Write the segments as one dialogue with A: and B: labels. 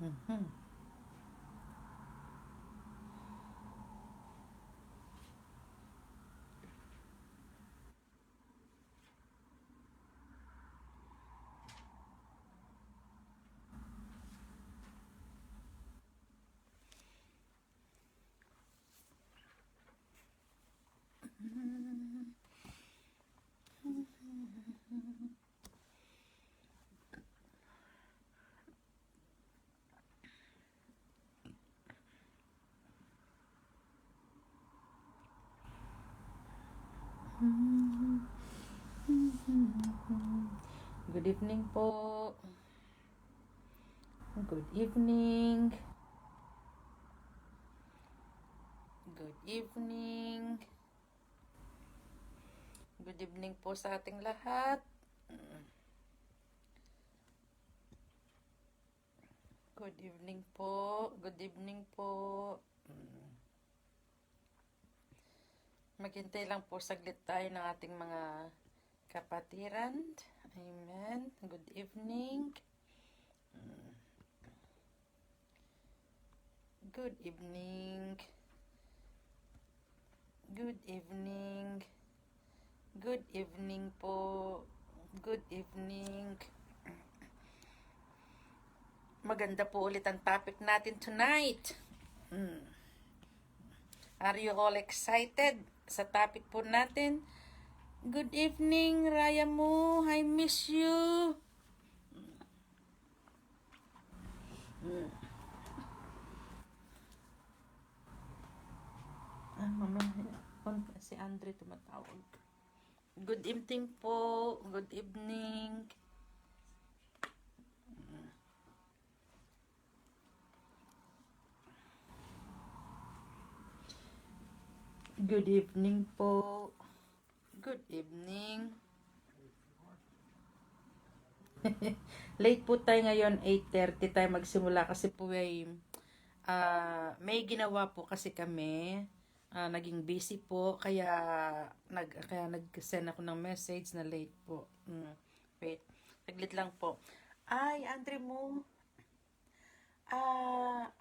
A: Mhm. Good evening po. Good evening. Good evening. Good evening po sa ating lahat. Good evening po. Good evening po. Maghintay lang po saglit tayo ng ating mga kapatiran. Amen. Good evening. Good evening. Good evening. Good evening po. Good evening. Maganda po ulit ang topic natin tonight. Are you all excited sa topic po natin? Good evening, Raya mo. I miss you. Mamaya, si Andre tumatawag. Good evening po. Good evening. Good evening po. Good evening. Late po tayo ngayon, 8:30 tayo magsimula kasi po ay may ginawa po kasi kami. Naging busy po kaya nag-send ako ng message na late po. Wait, saglit lang po. Ay, Andre mo.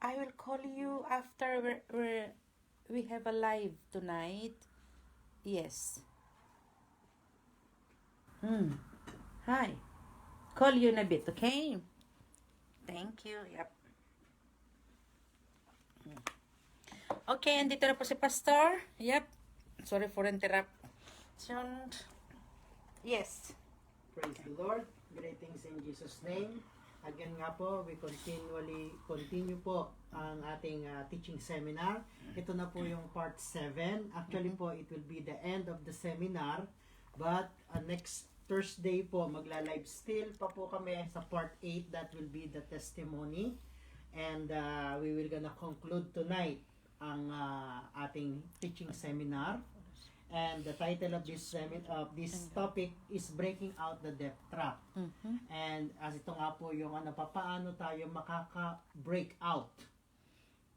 A: I will call you after we have a live tonight. Yes. Hi. Call you in a bit, okay? Thank you. Yep. Okay, andito na po si Pastor. Yep. Sorry for interruption. Yes.
B: Praise the Lord. Greetings in Jesus' name. Again nga po, we continue po ang ating teaching seminar. Ito na po yung part 7. Actually po, it will be the end of the seminar. But next Thursday po, magla-live still pa po kami sa part 8. That will be the testimony. And we will gonna conclude tonight ang ating teaching seminar. And the title of this topic is Breaking Out the Death Trap. And as ito nga po yung paano tayo makaka-break out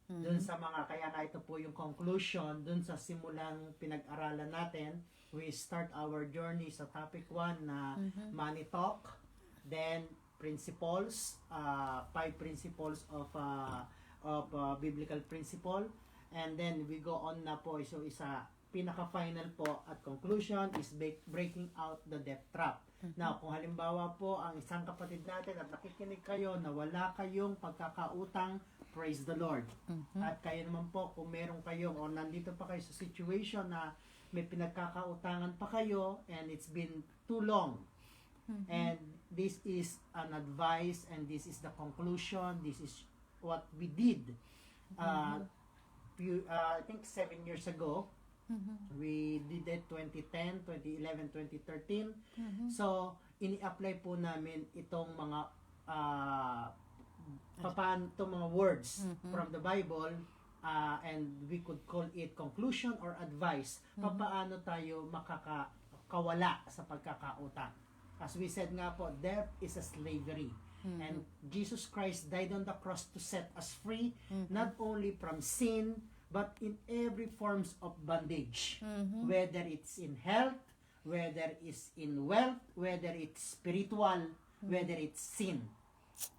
B: dun sa mga, kaya nga ito po yung conclusion dun sa simulang pinag-aralan natin. We start our journey sa topic 1 na money talk, then principles, 5 principles of biblical principle, and then we go on na po, so pinaka-final po at conclusion is breaking out the death trap. Now, kung halimbawa po ang isang kapatid natin at nakikinig kayo na wala kayong pagkakautang, praise the Lord. At kayo naman po, kung meron kayong o nandito pa kayo sa situation na may pinagkakautangan pa kayo and it's been too long, and this is an advice and this is the conclusion, this is what we did I think 7 years ago. We did it 2010, 2011, 2013. So, ini-apply po namin itong mga mga words from the Bible, and we could call it conclusion or advice. Paano tayo makakawala sa pagkakautang. As we said nga po, death is a slavery. And Jesus Christ died on the cross to set us free, not only from sin, but in every forms of bondage. Whether it's in health, whether it's in wealth, whether it's spiritual, whether it's sin.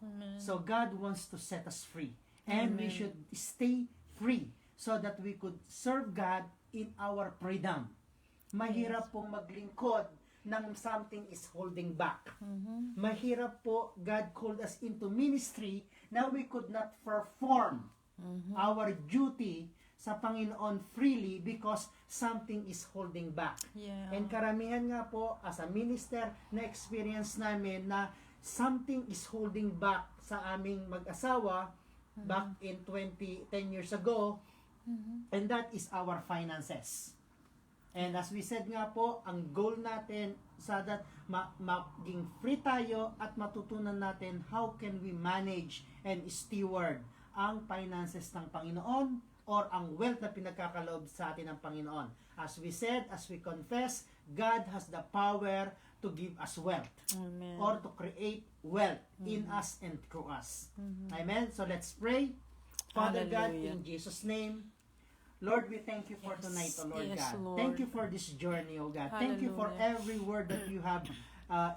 A: Amen.
B: So God wants to set us free. And we
A: Amen.
B: should stay free so that we could serve God in our freedom. Mahirap pong maglingkod nang something is holding back.
A: Mhm.
B: Mahirap po, God called us into ministry na we could not perform
A: Mhm.
B: our duty sa Panginoon freely because something is holding back.
A: Yeah.
B: And karamihan nga po, as a minister, na-experience namin na something is holding back sa aming mag-asawa back in 10 years ago, and that is our finances. And as we said nga po, ang goal natin sa that maging free tayo at matutunan natin how can we manage and steward ang finances ng Panginoon or ang wealth na pinagkakaloob sa atin ng Panginoon. As we said, as we confess, God has the power to give us wealth
A: Amen.
B: or to create wealth in us and through us. Amen? So let's pray. Father God,
A: Hallelujah.
B: in Jesus' name, Lord, we thank you for tonight, O Lord
A: Yes,
B: God.
A: Lord.
B: Thank you for this journey, O God. Thank you for
A: Hallelujah.
B: every word that you have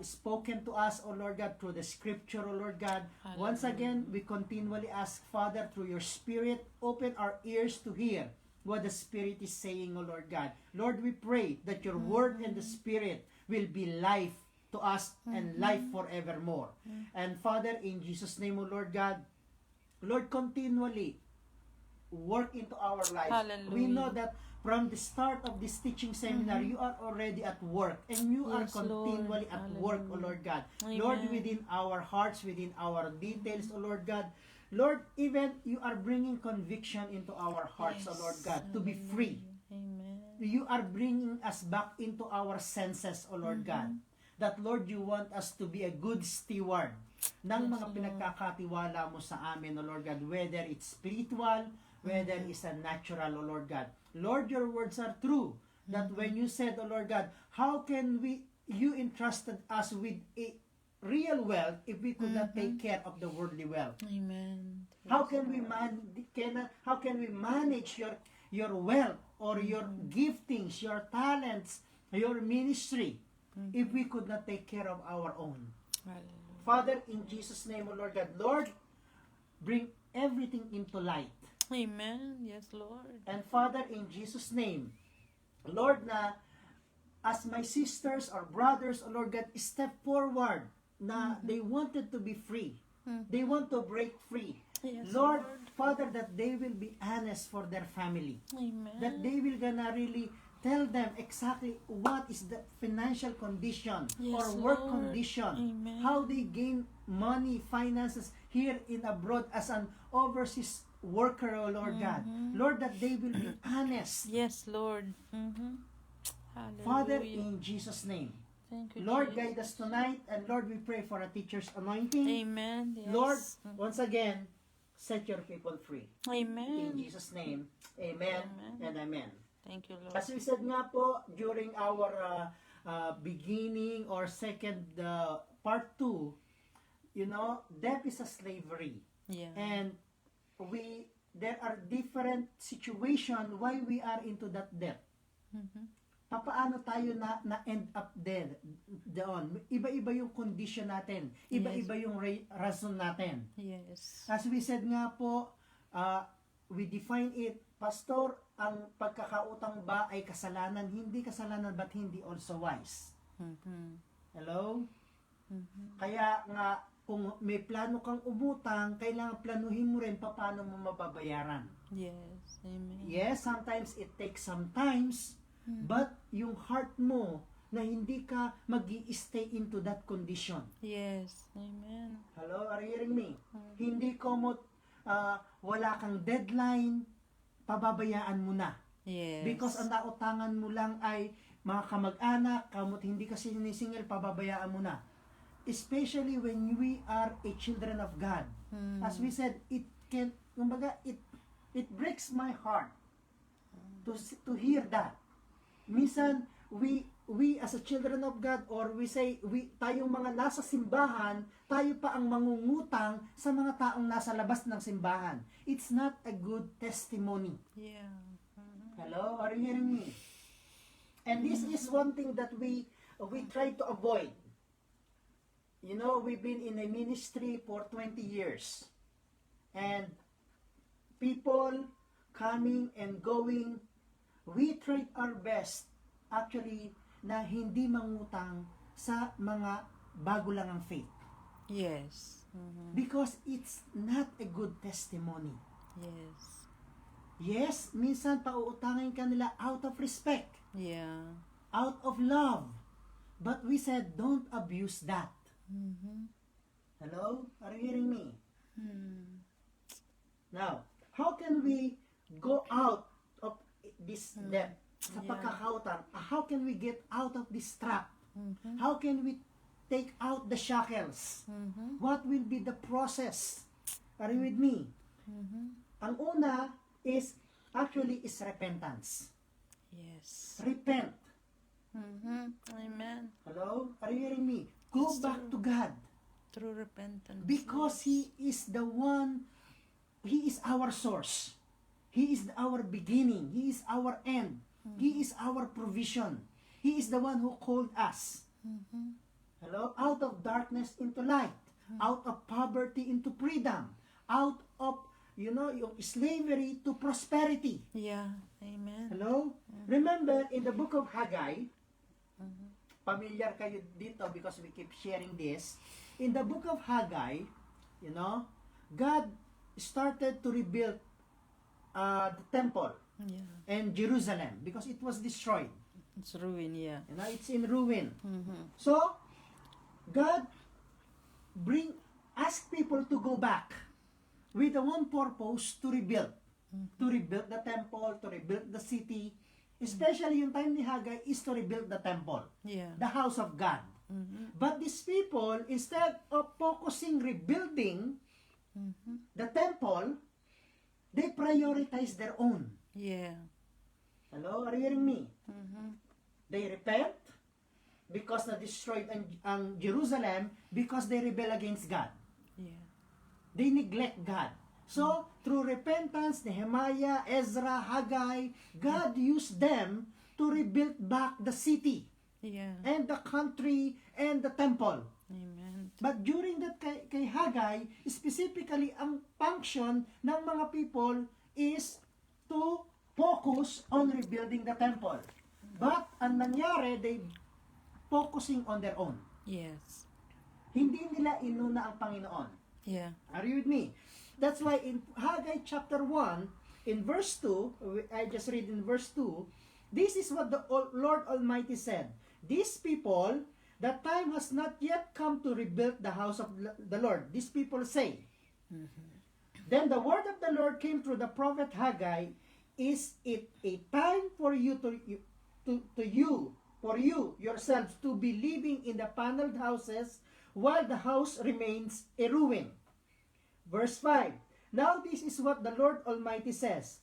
B: spoken to us, O Lord God, through the scripture, O Lord God. Once again, we continually ask, Father, through your Spirit, open our ears to hear what the Spirit is saying, O Lord God. Lord, we pray that your word and the Spirit will be life to us and life forevermore. And Father, in Jesus' name, O Lord God, Lord, continually work into our lives.
A: Hallelujah.
B: We know that from the start of this teaching seminar, you are already at work and you are
A: Yes,
B: continually
A: Lord.
B: at work, O
A: Hallelujah.
B: Lord God.
A: Amen.
B: Lord, within our hearts, within our details, O Lord God, Lord, even you are bringing conviction into our hearts, O Lord God, to be free.
A: Amen.
B: You are bringing us back into our senses, O Lord God. That, Lord, you want us to be a good steward ng mga pinagkakatiwala mo sa amin, O Lord God, whether it's spiritual, whether it's a natural, O Lord God. Lord, your words are true. That when you said, O Lord God, how can you entrusted us with a real wealth if we could not take care of the worldly wealth?
A: Amen.
B: How can we manage your wealth or your giftings, your talents, your ministry if we could not take care of our own?
A: Hallelujah.
B: Father, in Jesus' name, O Lord God, Lord, bring everything into light.
A: Amen. Yes, Lord.
B: And Father, in Jesus' name, Lord, na as my sisters or brothers, O Lord God, step forward na they wanted to be free. They want to break free.
A: Yes,
B: Lord, Father, that they will be honest for their family.
A: Amen.
B: That they will gonna really tell them exactly what is the financial condition
A: Yes,
B: or work
A: Lord.
B: condition.
A: Amen.
B: How they gain money, finances here in abroad as an overseas worker, O Lord God. Lord, that they will be honest.
A: Yes, Lord. Hallelujah.
B: Father, in Jesus' name.
A: Thank you,
B: Lord,
A: Jesus.
B: guide us tonight. And Lord, we pray for a teacher's anointing.
A: Amen. Yes.
B: Lord, once again, set your people free. In
A: Amen.
B: Jesus' name, amen,
A: Amen.
B: and amen.
A: Thank you, Lord.
B: As we said nga po, during our beginning or second part 2, you know, death is a slavery.
A: Yeah.
B: And there are different situations why we are into that debt. Papaano tayo na end up doon? Iba-iba yung condition natin. Iba-iba yung rason natin.
A: Yes.
B: As we said nga po, we define it, Pastor, ang pagkakautang ba ay kasalanan? Hindi kasalanan, but hindi also wise. Hello? Kaya nga, kung may plano kang umutang, kailangan planuhin mo rin paano mo mababayaran.
A: Yes. Amen.
B: Yes, sometimes it takes some times, but yung heart mo na hindi ka mag-i-stay into that condition.
A: Yes. Amen.
B: Hello, are you hearing me? Hindi komot, wala kang deadline, pababayaan mo na.
A: Yes.
B: Because ang nautangan mo lang ay mga kamag-anak, kamot hindi ka sinisingil, pababayaan mo na. Especially when we are a children of God. As we said, it breaks my heart to hear that. Minsan, we as a children of God, or we say, tayong mga nasa simbahan, tayo pa ang mangungutang sa mga taong nasa labas ng simbahan. It's not a good testimony.
A: Yeah.
B: Hello? Are you hearing me? And this is one thing that we try to avoid. you know, we've been in a ministry for 20 years. And people coming and going, we tried our best actually na hindi mangutang sa mga bago lang ang faith.
A: Yes. Mhm.
B: Because it's not a good testimony.
A: Yes.
B: Yes, minsan pauutangin ka nila out of respect,
A: Yeah.
B: out of love. But we said, don't abuse that.
A: Mhm.
B: Hello? Are you hearing me?
A: Hmm.
B: Now, how can we go out of this debt? Sa
A: Yeah.
B: pagkakautang, how can we get out of this trap?
A: Mhm.
B: How can we take out the shackles?
A: Mhm.
B: What will be the process? Are you with me?
A: Mhm.
B: Ang una is repentance.
A: Yes.
B: Repent.
A: Mhm. Amen.
B: Hello? Are you hearing me? Go
A: It's
B: back
A: true.
B: to God.
A: True repentance.
B: Because He is the one, He is our source. He is our beginning. He is our end. He is our provision. He is the one who called us.
A: Mhm.
B: Hello? Out of darkness into light. Out of poverty into freedom. Out of, yung slavery to prosperity.
A: Yeah. Amen.
B: Hello? Remember, in the book of Haggai, familiar kayo dito because we keep sharing this. In the book of Haggai, God started to rebuild the temple
A: Yeah.
B: and Jerusalem because it was destroyed.
A: It's ruin. Yeah.
B: It's in ruin.
A: Mhm.
B: So, God ask people to go back with the one purpose to rebuild. To rebuild the temple, to rebuild the city. Especially yung time ni Haggai is to rebuild the temple,
A: Yeah.
B: the house of God.
A: Mhm.
B: But these people, instead of focusing rebuilding
A: Mhm.
B: the temple, they prioritize their own.
A: Yeah.
B: Hello? Are you hearing me?
A: Mhm.
B: They repent because na destroyed ang Jerusalem because they rebel against God.
A: Yeah.
B: They neglect God. So, through repentance, Nehemiah, Ezra, Haggai, God used them to rebuild back the city
A: Yeah.
B: and the country and the temple.
A: Amen.
B: But during that kay Haggai, specifically, ang function ng mga people is to focus on rebuilding the temple. But, ang nangyari, they focusing on their own.
A: Yes.
B: Hindi nila inuna ang Panginoon.
A: Yeah.
B: Are you with me? That's why in Haggai chapter 1, in verse 2, I just read in verse 2, this is what the Lord Almighty said. These people, the time has not yet come to rebuild the house of the Lord. These people say. Then the word of the Lord came through the prophet Haggai, is it a time for you yourselves to be living in the paneled houses while the house remains a ruin? Verse 5. Now this is what the Lord Almighty says.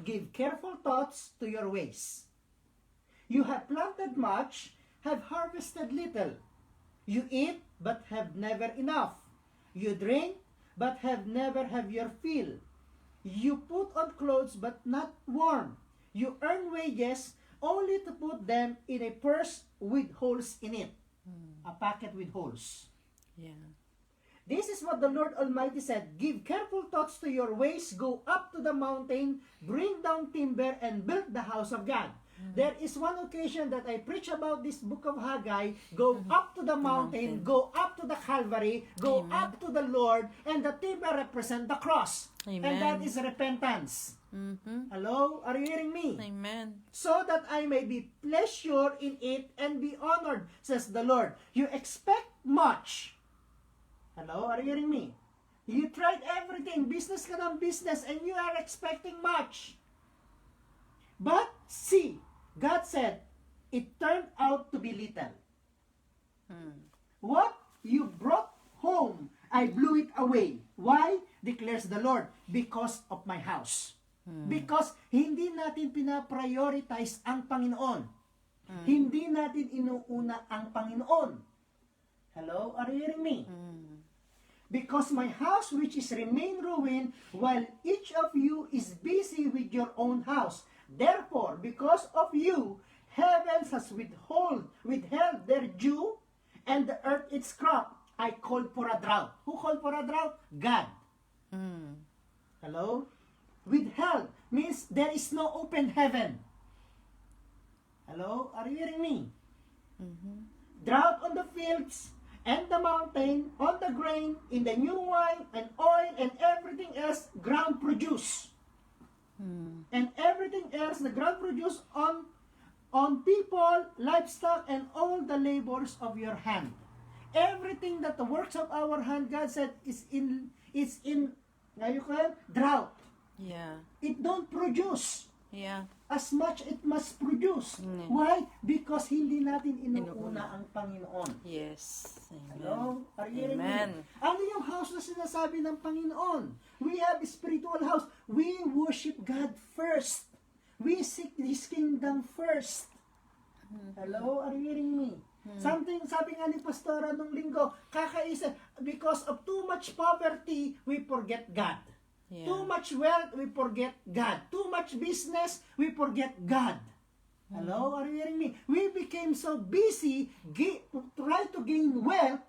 B: Give careful thoughts to your ways. You have planted much, have harvested little. You eat, but have never enough. You drink, but have never have your fill. You put on clothes, but not warm. You earn wages, only to put them in a purse with holes in it. A packet with holes.
A: Yeah.
B: This is what the Lord Almighty said. Give careful thoughts to your ways. Go up to the mountain. Bring down timber and build the house of God. There is one occasion that I preach about this book of Haggai. Go up to the mountain. Go up to the Calvary. Go up to the Lord. And the timber represent the cross.
A: Amen.
B: And that is repentance.
A: Mhm.
B: Hello? Are you hearing me?
A: Amen.
B: So that I may be pleasure in it and be honored, says the Lord. You expect much. Hello? Are you hearing me? You tried everything. Business ka ng business and you are expecting much. But see, God said, it turned out to be little. What you brought home, I blew it away. Why? Declares the Lord. Because of my house. Because hindi natin pinaprioritize ang Panginoon. Hindi natin inuuna ang Panginoon. Hello? Are you hearing me? Because my house which is remain ruined, while each of you is busy with your own house. Therefore, because of you, heavens has withheld their dew, and the earth its crop, I called for a drought. Who called for a drought? God.
A: Mm.
B: Hello? Withheld means there is no open heaven. Hello? Are you hearing me? Drought on the fields and the mountain, on the grain, in the new wine and oil and everything else ground produce. And everything else the ground produce on people, livestock, and all the labors of your hand. Everything that the works of our hand, God said, is in drought.
A: Yeah.
B: It don't produce
A: Yeah.
B: as much it must produce.
A: Mm.
B: Why? Because hindi natin
A: Inuuna.
B: inuuna ang Panginoon.
A: Yes. Amen.
B: Hello? Are you hearing
A: Amen.
B: me? Ano yung house na sinasabi ng Panginoon? We have a spiritual house. We worship God first. We seek His kingdom first. Hello? Are you hearing me? Something, sabi nga ni Pastora nung linggo, kakaisa, because of too much poverty, we forget God.
A: Yeah.
B: Too much wealth, we forget God. Too much business, we forget God. Hello? Are you hearing me? We became so busy try to gain wealth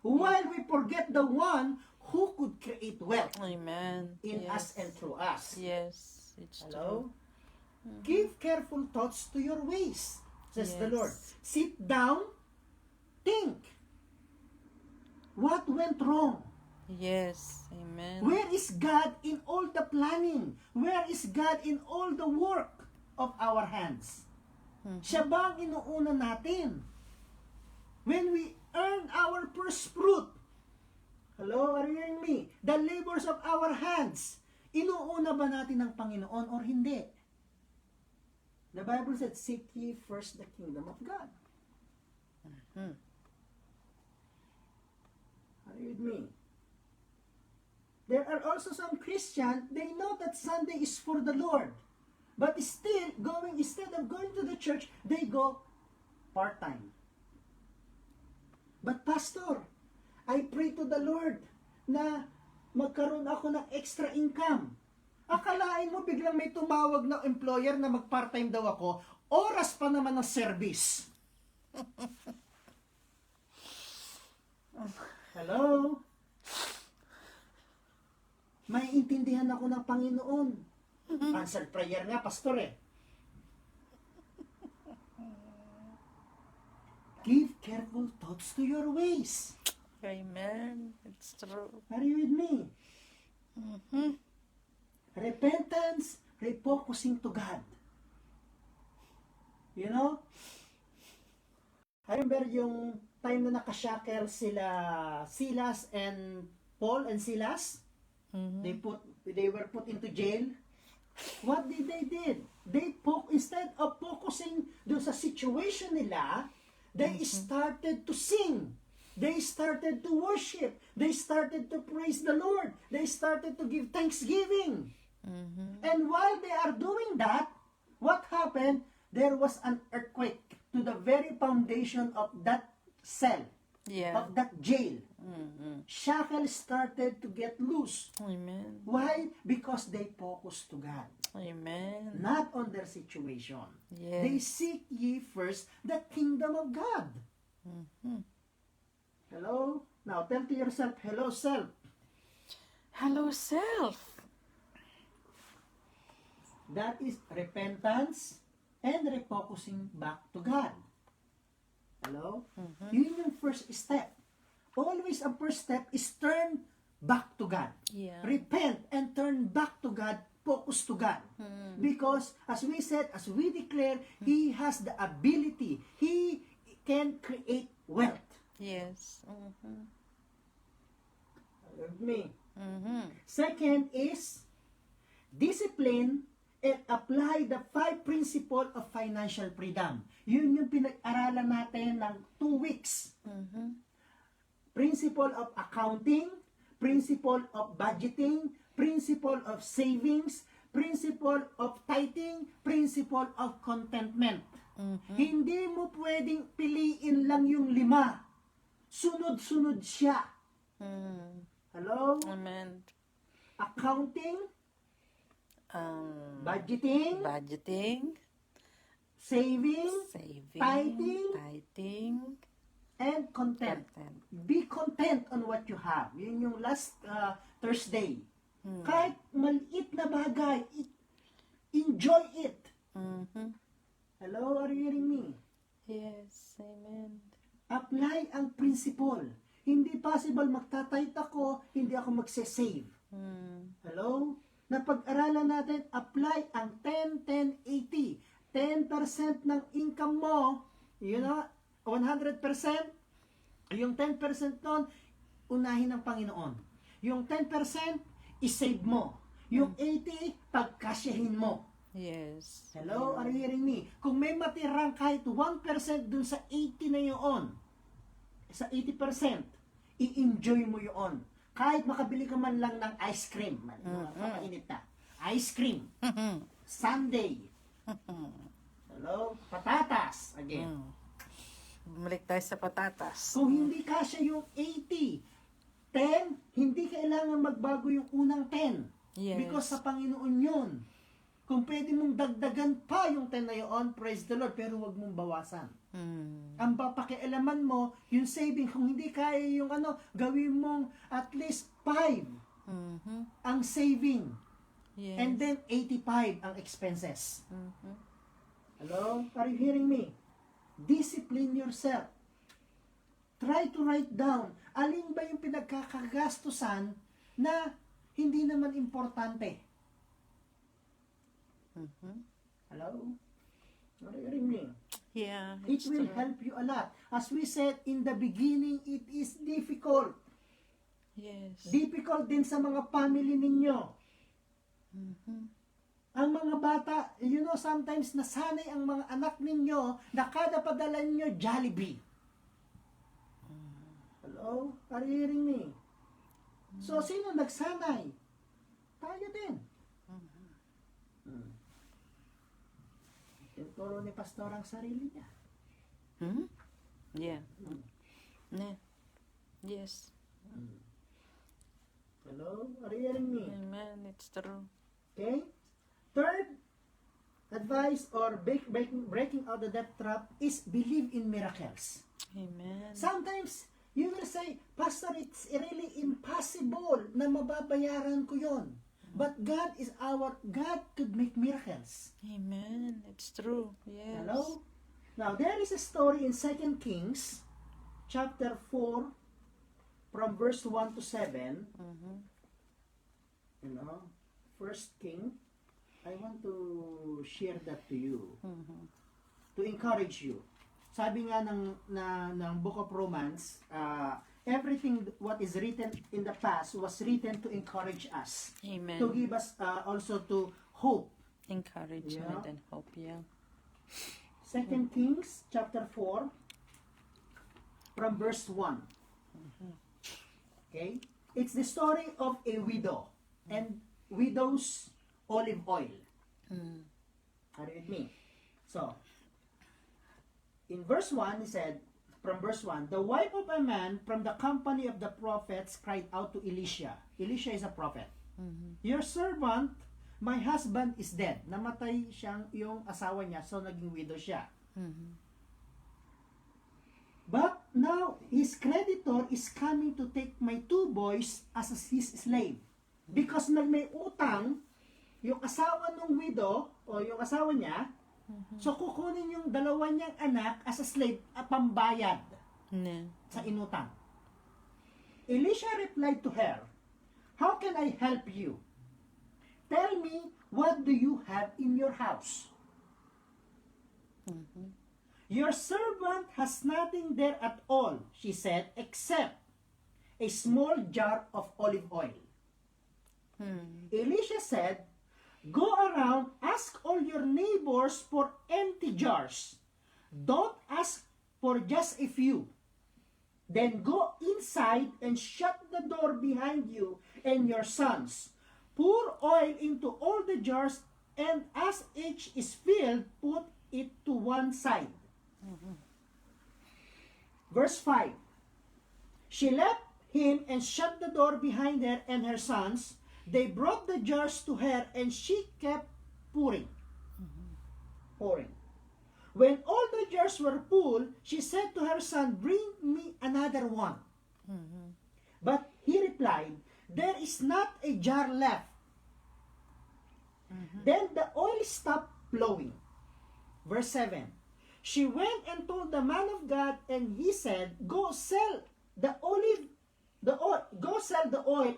B: while we forget the one who could create wealth
A: Amen.
B: in us and through us.
A: Yes. It's
B: Hello?
A: true.
B: Give careful thoughts to your ways, says the
A: Yes.
B: Lord. Sit down, think. What went wrong?
A: Yes. Amen.
B: Where is God in all the planning? Where is God in all the work of our hands? Siya ba ang inuuna natin? When we earn our first fruit, hello, are you hearing me? The labors of our hands, inuuna ba natin ng Panginoon or hindi? The Bible said, seek ye first the kingdom of God. Are you with me? There are also some Christians, they know that Sunday is for the Lord. But still, instead of going to the church, they go part-time. But Pastor, I pray to the Lord na magkaroon ako ng extra income. Akalain mo biglang may tumawag na employer na mag-part-time daw ako, oras pa naman ng service. Hello? May intindihan ako ng Panginoon. Answered prayer nga, Pastor eh. Give careful thoughts to your ways.
A: Amen. It's true.
B: Are you with me? Repentance, refocusing to God. You know? I remember yung time na nakashackle sila Silas and Paul and Silas. They were put into jail. What did they did? Instead of focusing doon sa situation nila, they started to sing. They started to worship. They started to praise the Lord. They started to give thanksgiving. And while they are doing that, what happened? There was an earthquake to the very foundation of that cell,
A: Yeah.
B: of that jail. Shackles started to get loose.
A: Amen.
B: Why? Because they focused to God,
A: Amen.
B: not on their situation.
A: Yes.
B: They seek ye first the kingdom of God. Hello? Now tell to yourself, hello self.
A: Hello, self.
B: That is repentance and refocusing back to God. Hello? Yun yung first step. Always a first step is turn back to God.
A: Yeah.
B: Repent and turn back to God, focus to God. Because as we said, as we declare, He has the ability. He can create wealth.
A: Yes.
B: With me. Second is discipline and apply the 5 principles of financial freedom. Yun yung pinag-aralan natin ng 2 weeks. Principle of accounting, principle of budgeting, principle of savings, principle of tithing, principle of contentment. Hindi mo pwedeng piliin lang yung 5. Sunod-sunod siya. Hello?
A: Amen.
B: Accounting, budgeting,
A: Budgeting,
B: saving,
A: saving,
B: tithing,
A: tithing,
B: and content. Be content on what you have. Yun yung last Thursday. Kahit maliit na bagay, enjoy it. Hello, are you hearing me?
A: Yes, amen.
B: Apply ang principle. Hindi possible magtatayt ako, hindi ako magse-save. Hello? Napag-aralan natin, apply ang 10-10-80. 10% ng income mo, 100%, yung 10% nun, unahin ng Panginoon. Yung 10%, isave mo. Yung 80, pagkasyahin mo.
A: Yes.
B: Hello, are you hearing me? Kung may matirang kahit 1% dun sa 80 na yun, sa 80%, i-enjoy mo yun. Kahit makabili ka man lang ng ice cream, papainit na. Ice cream. Sunday. Hello? Patatas. Again.
A: Bumalik tayo sa patatas.
B: Kung hindi kasya yung 80, 10, hindi kailangan magbago yung unang 10.
A: Yes.
B: Because sa Panginoon yun. Kung pwede mong dagdagan pa yung 10 na yun, praise the Lord, pero huwag mong bawasan. Ang papakialaman mo, yung saving, kung hindi kaya yung gawin mong at least 5 ang saving.
A: Yes.
B: And then 85 ang expenses. Hello? Are you hearing me? Discipline yourself. Try to write down, alin ba yung pinagkakagastusan na hindi naman importante. Hello? Are you hearing me?
A: Yeah.
B: It will help you a lot. As we said in the beginning, it is difficult.
A: Yes.
B: Difficult din sa mga family ninyo. Ang mga bata, sometimes nasanay ang mga anak ninyo na kada padala ninyo Jollibee. Hello? Are you hearing me? So, sino nagsanay? Tayo din. Tinuturo ni pastor ang sarili niya.
A: Yeah. Yeah. Yes.
B: Hello? Are you hearing me?
A: Amen. It's true.
B: Okay? Third advice or breaking out the debt trap is believe in miracles.
A: Amen.
B: Sometimes, you will say, Pastor, it's really impossible na mababayaran ko yon. But God could make miracles.
A: Amen. It's true. Yes.
B: Hello? Now, there is a story in 2 Kings, chapter 4, from verse 1 to 7. First King, I want to share that to you. To encourage you. Sabi nga ng Book of Romans, everything what is written in the past was written to encourage us.
A: Amen.
B: To give us also to hope.
A: Encouragement and hope, yeah.
B: 2 Kings chapter 4 from verse 1. Okay? It's the story of a widow and widow's olive oil. Are you with me? So, in verse 1, he said, from verse 1, the wife of a man from the company of the prophets cried out to Elisha. Elisha is a prophet. Your servant, my husband is dead. Namatay yung asawa niya, so naging widow siya. But now, his creditor is coming to take my 2 boys as his slave. Because may utang, yung asawa ng widow, o yung asawa niya, so kukunin yung 2 niyang anak as a slave, pambayad sa inutang. Elisha replied to her, how can I help you? Tell me, what do you have in your house? Your servant has nothing there at all, she said, except a small jar of olive oil. Elisha said, go around, ask all your neighbors for empty jars. Don't ask for just a few. Then go inside and shut the door behind you and your sons. Pour oil into all the jars, and as each is filled, put it to one side. Verse 5. She left him and shut the door behind her and her sons. They brought the jars to her, and she kept pouring. when all the jars were full, she said to her son, "Bring me another one."
A: Mhm.
B: But he replied, "There is not a jar left." Then the oil stopped flowing. Verse 7. She went and told the man of God, and he said, "Go sell the oil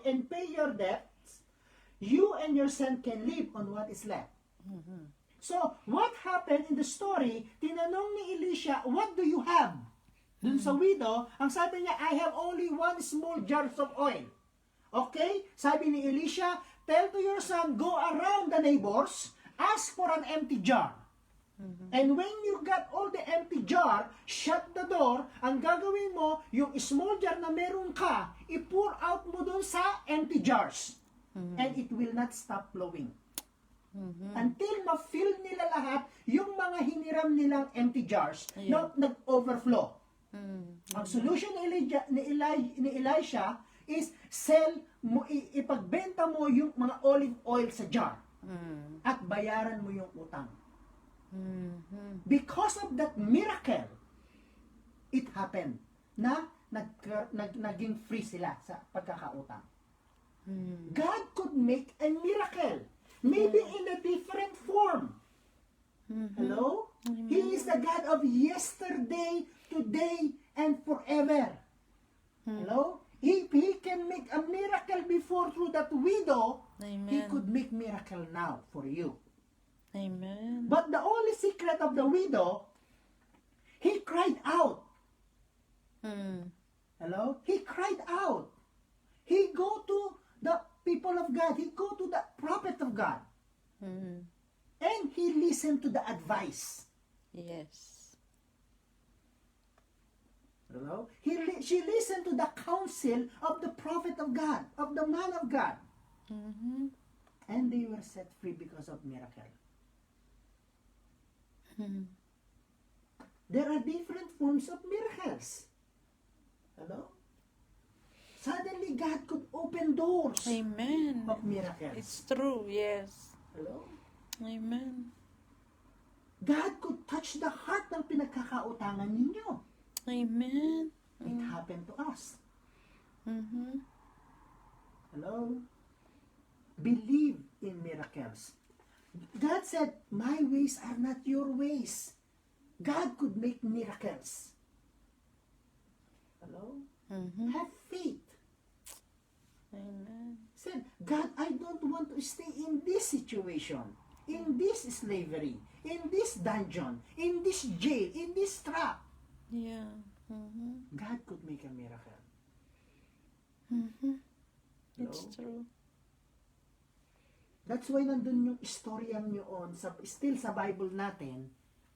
B: and pay your debts. You and your son can live on what is left." So, what happened in the story, tinanong ni Elisha, "What do you have?" Dun sa widow, ang sabi niya, "I have only one small jar of oil." Okay? Sabi ni Elisha, "Tell to your son, go around the neighbors, ask for an empty jar. And when you got all the empty jar, shut the door. Ang gagawin mo, yung small jar na meron ka, i-pour out mo dun sa empty jars. And it will not stop flowing. Until ma-fill nila lahat yung mga hiniram nilang empty jars na nag-overflow. Ang solution ni Elisha is sell mo, ipagbenta mo yung mga olive oil sa jar at bayaran mo yung utang. Because of that miracle, it happened na naging free sila sa pagkakautang. God could make a miracle, maybe in a different form. Hello? He is the God of yesterday, today, and forever. Hello? If He can make a miracle before through that widow, He
A: Amen.
B: could make miracle now for you.
A: Amen.
B: But the only secret of the widow, he cried out. Hello? He cried out. He go to the people of God. He go to the prophet of God. And he listened to the advice.
A: Yes.
B: Hello? She listened to the counsel of the prophet of God, of the man of God. And they were set free because of miracle. There are different forms of miracles. Hello? Suddenly, God could open doors
A: Amen.
B: of miracles.
A: It's true. Yes.
B: Hello?
A: Amen.
B: God could touch the heart ng pinagkakautangan ninyo.
A: Amen.
B: It happened to us. Hello? Believe in miracles. God said, "My ways are not your ways." God could make miracles. Hello? Have faith.
A: Amen.
B: Said, "God, I don't want to stay in this situation, in this slavery, in this dungeon, in this jail, in this trap."
A: Yeah.
B: God could make a miracle.
A: It's
B: Hello?
A: true.
B: That's why nandun yung istoryang yun still sa Bible natin,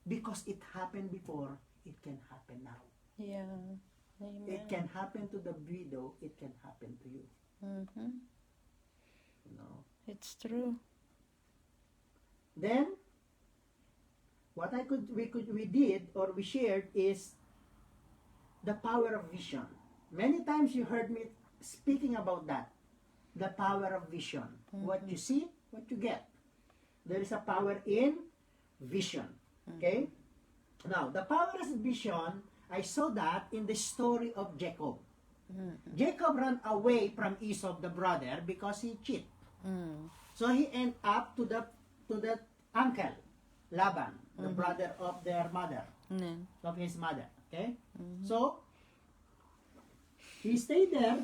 B: because it happened before, it can happen now.
A: Yeah. Amen.
B: It can happen to the widow, it can happen to you. You know?
A: It's true.
B: Then, what we did or we shared is the power of vision. Many times you heard me speaking about that. The power of vision. What you see, what you get. There is a power in vision. Okay? Now, the power of vision, I saw that in the story of Jacob. Jacob ran away from Esau, the brother, because he cheated. So he ended up to the uncle, Laban, the brother of their mother, of his mother. Okay? So, he stayed there.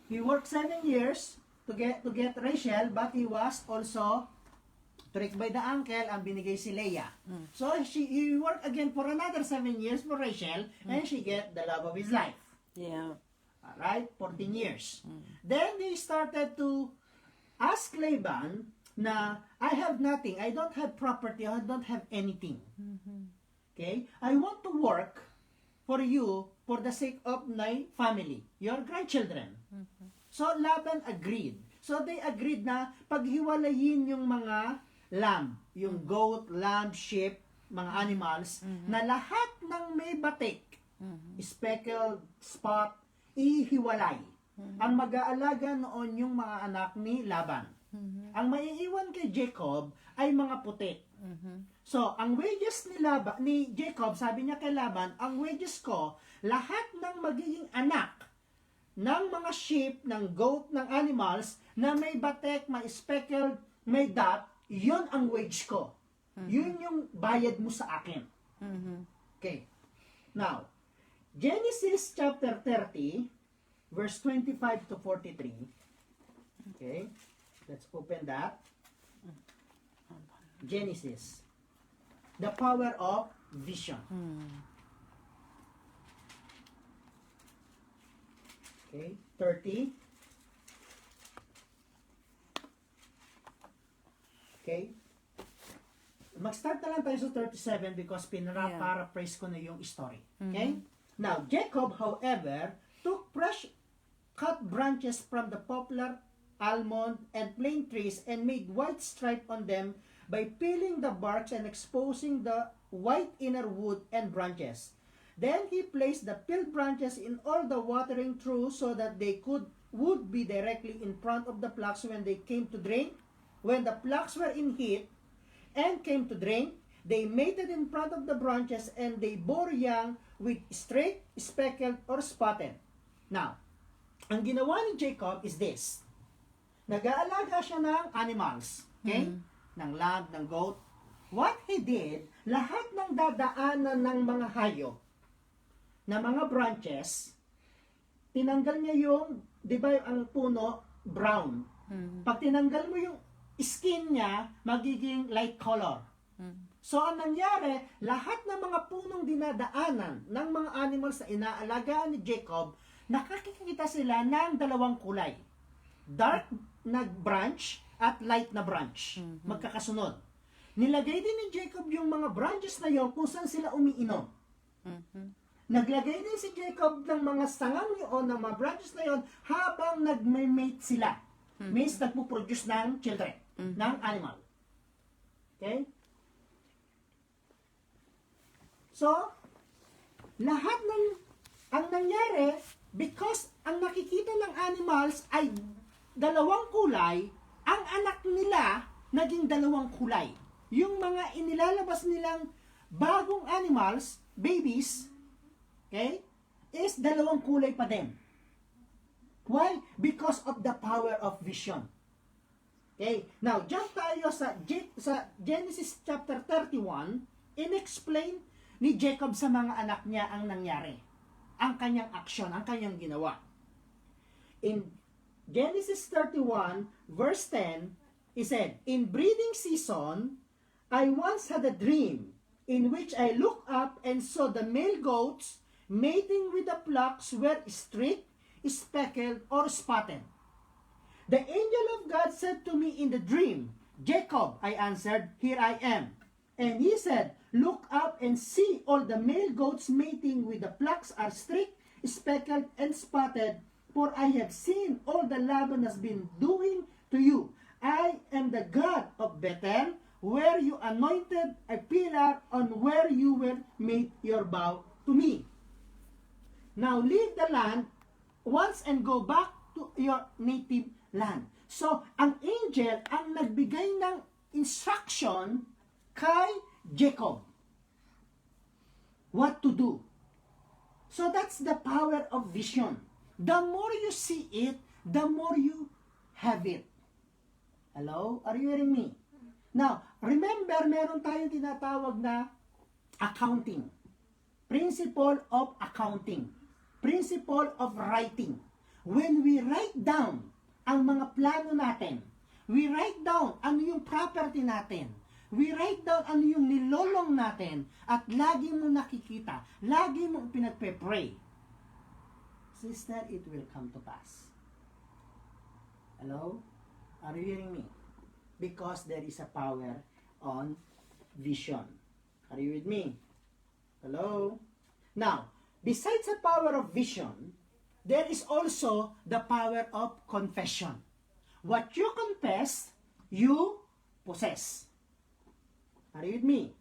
B: He worked 7 years to get Rachel, but he was also tricked by the uncle and binigay si Leah. So he worked again for another 7 years for Rachel, and she get the love of his life.
A: Yeah.
B: Alright, 14 years. Then he started to ask Laban na, "I have nothing, I don't have property, I don't have anything. Okay? I want to work for you for the sake of my family, your grandchildren." So Laban agreed. So they agreed na paghiwalayin yung mga lamb, yung goat, lamb, sheep, mga animals, na lahat ng may batik, speckled, spot, ihiwalay. Ang mag-aalaga noon yung mga anak ni Laban. Ang maiiwan kay Jacob ay mga puti. So, ang wages ni Jacob, sabi niya kay Laban, ang wages ko, lahat ng magiging anak ng mga sheep, ng goat, ng animals, na may batek, may speckled, may dot, yun ang wage ko. Yun yung bayad mo sa akin. Okay. Now, Genesis chapter 30, verse 25 to 43. Okay. Let's open that. Genesis. The power of vision. Okay, 30. Okay. Mag-start na lang tayo sa 37 because paraphrase ko na yung story. Okay? Now, Jacob, however, took fresh cut branches from the poplar, almond, and plane trees and made white stripe on them by peeling the barks and exposing the white inner wood and branches. Then he placed the peeled branches in all the watering troughs so that they would be directly in front of the flocks when they came to drain. When the flocks were in heat and came to drain, they mated in front of the branches and they bore young with straight, speckled, or spotted. Now, ang ginawa ni Jacob is this. Nag-aalaga siya ng animals. Okay? Ng lamb, ng goat. What he did, lahat ng dadaanan ng mga hayop na mga branches, tinanggal niya yung, di ba ang puno, brown. Pag tinanggal mo yung skin niya, magiging light color. So, ang nangyari, lahat ng mga punong dinadaanan ng mga animals na inaalagaan ni Jacob, nakakikita sila ng dalawang kulay. Dark na branch at light na branch. Magkakasunod. Nilagay din ni Jacob yung mga branches na yon kung saan sila umiinom. Naglagay din si Jacob ng mga sangang yun, ng mga branches na yon habang nagme-mate sila. Means nagpo-produce ng children, ng animal. Okay? So, lahat ng ang nangyari, because ang nakikita ng animals ay dalawang kulay, ang anak nila naging dalawang kulay. Yung mga inilalabas nilang bagong animals, babies, okay, is dalawang kulay pa din. Why? Because of the power of vision. Okay, now jump tayo sa Genesis chapter 31, in-explain ni Jacob sa mga anak niya ang nangyari. Ang kanyang aksyon, ang kanyang ginawa. In Genesis 31, verse 10, he said, "In breeding season, I once had a dream in which I looked up and saw the male goats mating with the flocks were streaked, speckled, or spotted. The angel of God said to me in the dream, 'Jacob,' I answered, 'Here I am.' And he said, 'Look up and see all the male goats mating with the flocks are streaked, speckled, and spotted, for I have seen all the Laban has been doing to you. I am the God of Bethel, where you anointed a pillar on where you will make your vow to me. Now leave the land once and go back to your native land.'" So, ang angel ang nagbigay ng instruction kay Jacob. What to do. So, that's the power of vision. The more you see it, the more you have it. Hello? Are you hearing me? Now, remember, meron tayong tinatawag na accounting. Principle of accounting. Principle of writing. When we write down ang mga plano natin, we write down ano yung property natin, we write down ano yung nilolong natin, at lagi mo nakikita, lagi mo pinagpe-pray, sister, it will come to pass. Hello? Are you hearing me? Because there is a power on vision. Are you with me? Hello? Now, besides the power of vision, there is also the power of confession. What you confess, you possess. Are you with me?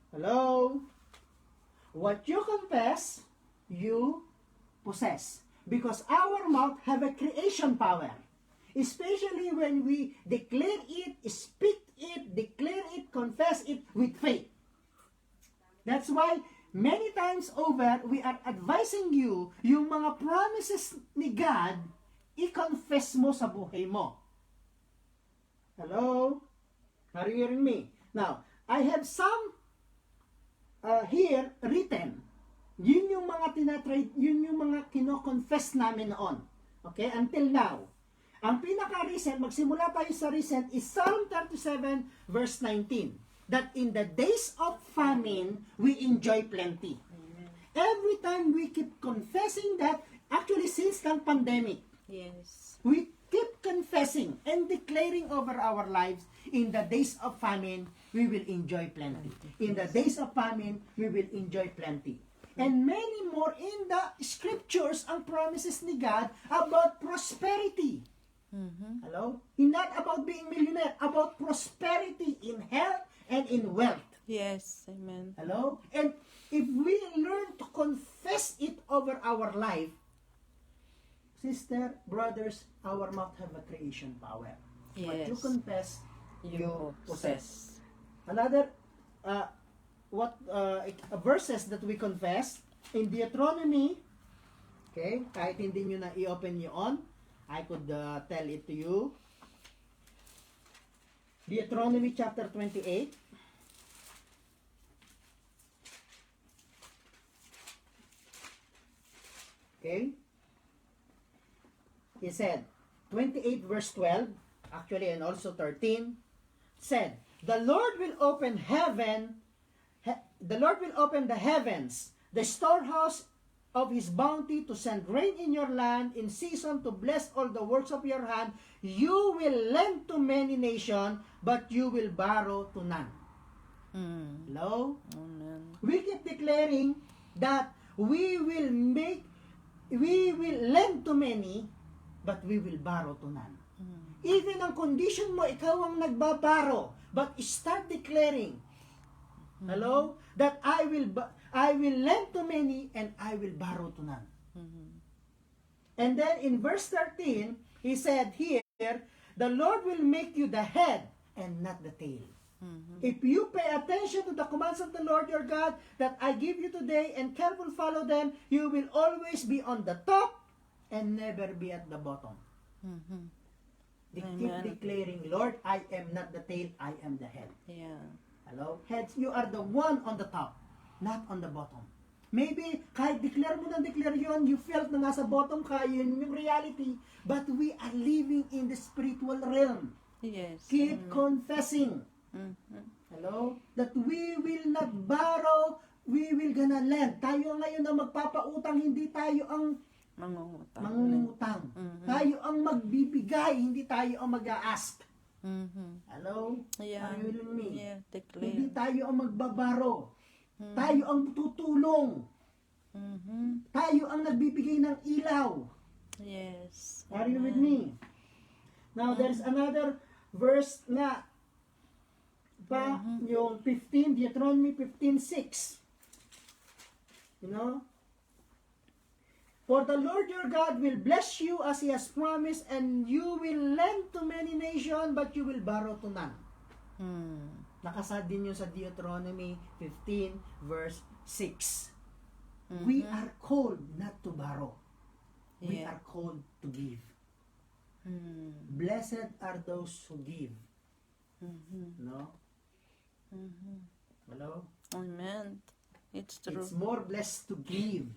B: Hello? What you confess, you possess. Because our mouth have a creation power. Especially when we declare it, speak it, declare it, confess it with faith. That's why many times over, we are advising you, yung mga promises ni God, i-confess mo sa buhay mo. Hello? Are you hearing me? Now, I have some here written. Yun yung mga yun yung mga kino-confess namin noon. Okay? Until now. Ang pinaka-recent, magsimula tayo sa recent, is Psalm 37 verse 19. That in the days of famine, we enjoy plenty. Every time we keep confessing that, actually since the pandemic,
A: Yes.
B: we keep confessing and declaring over our lives, in the days of famine, we will enjoy plenty. In the days of famine, we will enjoy plenty. And many more in the scriptures ang promises ni God about prosperity. Hello? Not about being millionaire, about prosperity in health and in wealth.
A: Yes. Amen.
B: Hello? And if we learn to confess it over our life, sister, brothers, our mouth have a creation power. What you
A: Yes.
B: confess,
A: You possess.
B: Another verses that we confess in Deuteronomy, okay, kahit hindi nyo na i-open nyo on, I could tell it to you. Deuteronomy chapter 28. Okay? He said, 28 verse 12, actually, and also 13, said, the Lord will open the heavens, the storehouse of his bounty, to send rain in your land in season, to bless all the works of your hand. You will lend to many nations, but you will borrow to none. Hello?
A: Amen.
B: We keep declaring that we will lend to many, but we will borrow to none. Even ang condition mo, ikaw ang nagbabaro, but start declaring, hello, that I will lend to many and I will borrow to none. And then in verse 13, he said here, the Lord will make you the head and not the tail. If you pay attention to the commands of the Lord your God that I give you today and carefully follow them, you will always be on the top and never be at the bottom. They keep
A: Amen.
B: declaring, Lord, I am not the tail, I am the head.
A: Yeah.
B: Hello? Heads, you are the one on the top, not on the bottom. Maybe, kahit declare mo ng declare yun, you felt na nasa bottom ka, yun yung reality, but we are living in the spiritual realm.
A: Yes.
B: Keep confessing. Hello? That we will not borrow, we will gonna lend. Tayo ngayon ang magpapautang, hindi tayo ang
A: Mangungutang.
B: mangungutang. Tayo ang magbibigay, hindi tayo ang mag-a-ask. Hello?
A: Yeah.
B: Are you hearing me?
A: Yeah.
B: Hindi
A: Declare.
B: tayo ang magbabaro. Tayo ang tutulong. Tayo ang nagbibigay ng ilaw.
A: Yes.
B: Are you with me? Now, there's another verse na pa, yung 15, Deuteronomy 15:6. You know? For the Lord your God will bless you as He has promised, and you will lend to many nations, but you will borrow to none. Nakasad din yun sa Deuteronomy 15 verse 6. We are called not to borrow. We
A: Yeah.
B: are called to give. Blessed are those who give. No? Hello?
A: Amen. It's true.
B: It's more blessed to give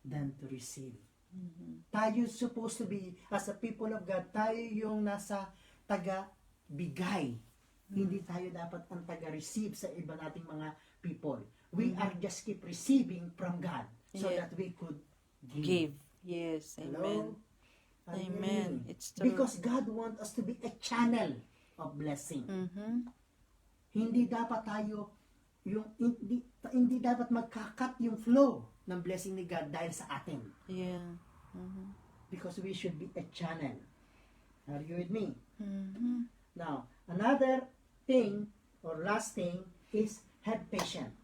B: than to receive. Tayo supposed to be, as a people of God, tayo yung nasa taga-bigay. Hindi tayo dapat ang taga-receive sa iba nating mga people. We are just keep receiving from God so
A: Yeah.
B: that we could
A: Give. Yes.
B: Hello?
A: Amen.
B: Are you
A: Amen.
B: hearing me?
A: It's true.
B: Because God wants us to be a channel of blessing. Hindi dapat tayo hindi dapat magkakat yung flow ng blessing ni God dahil sa atin.
A: Yeah.
B: Because we should be a channel. Are you with me? Now, another thing or last thing is have patience.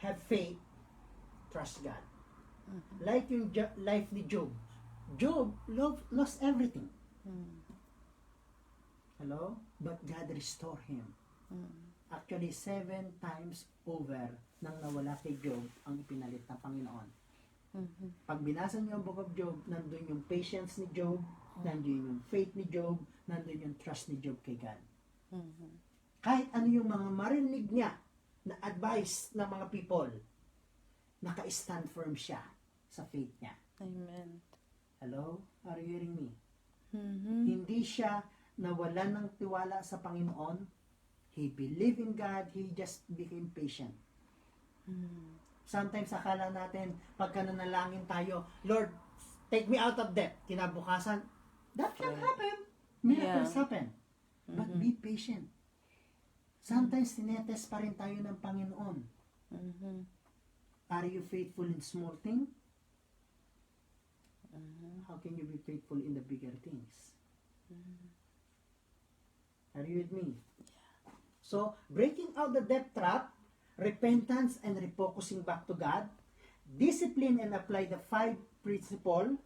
B: Have faith. Trust God. Like yung life ni Job. Job lost everything. Hello? But God restored him.
A: Mm.
B: Actually, 7 times over nang nawala kay Job ang ipinalit ng Panginoon.
A: Mhm.
B: Pag binasa niyo ang Book of Job, nandun yung patience ni Job, nandun yung faith ni Job, nandun yung trust ni Job kay God.
A: Mhm.
B: Kahit ano yung mga marinig niya na advice ng mga people, naka-stand firm siya sa faith niya.
A: Amen.
B: Hello? Are you hearing me?
A: Mhm.
B: Hindi siya nawalan ng tiwala sa Panginoon. He believed in God. He just became patient.
A: Mm.
B: Sometimes akala natin, pagka nanalangin tayo, Lord, take me out of debt. Kinabukasan, that can happen. Miracles
A: Yeah.
B: happen. But be patient. Sometimes tinetest pa rin tayo ng Panginoon.
A: Mhm.
B: Are you faithful in small things?
A: Mhm.
B: How can you be faithful in the bigger things? Are you with me? So, breaking out the debt trap, repentance and refocusing back to God, discipline and apply the 5 principle,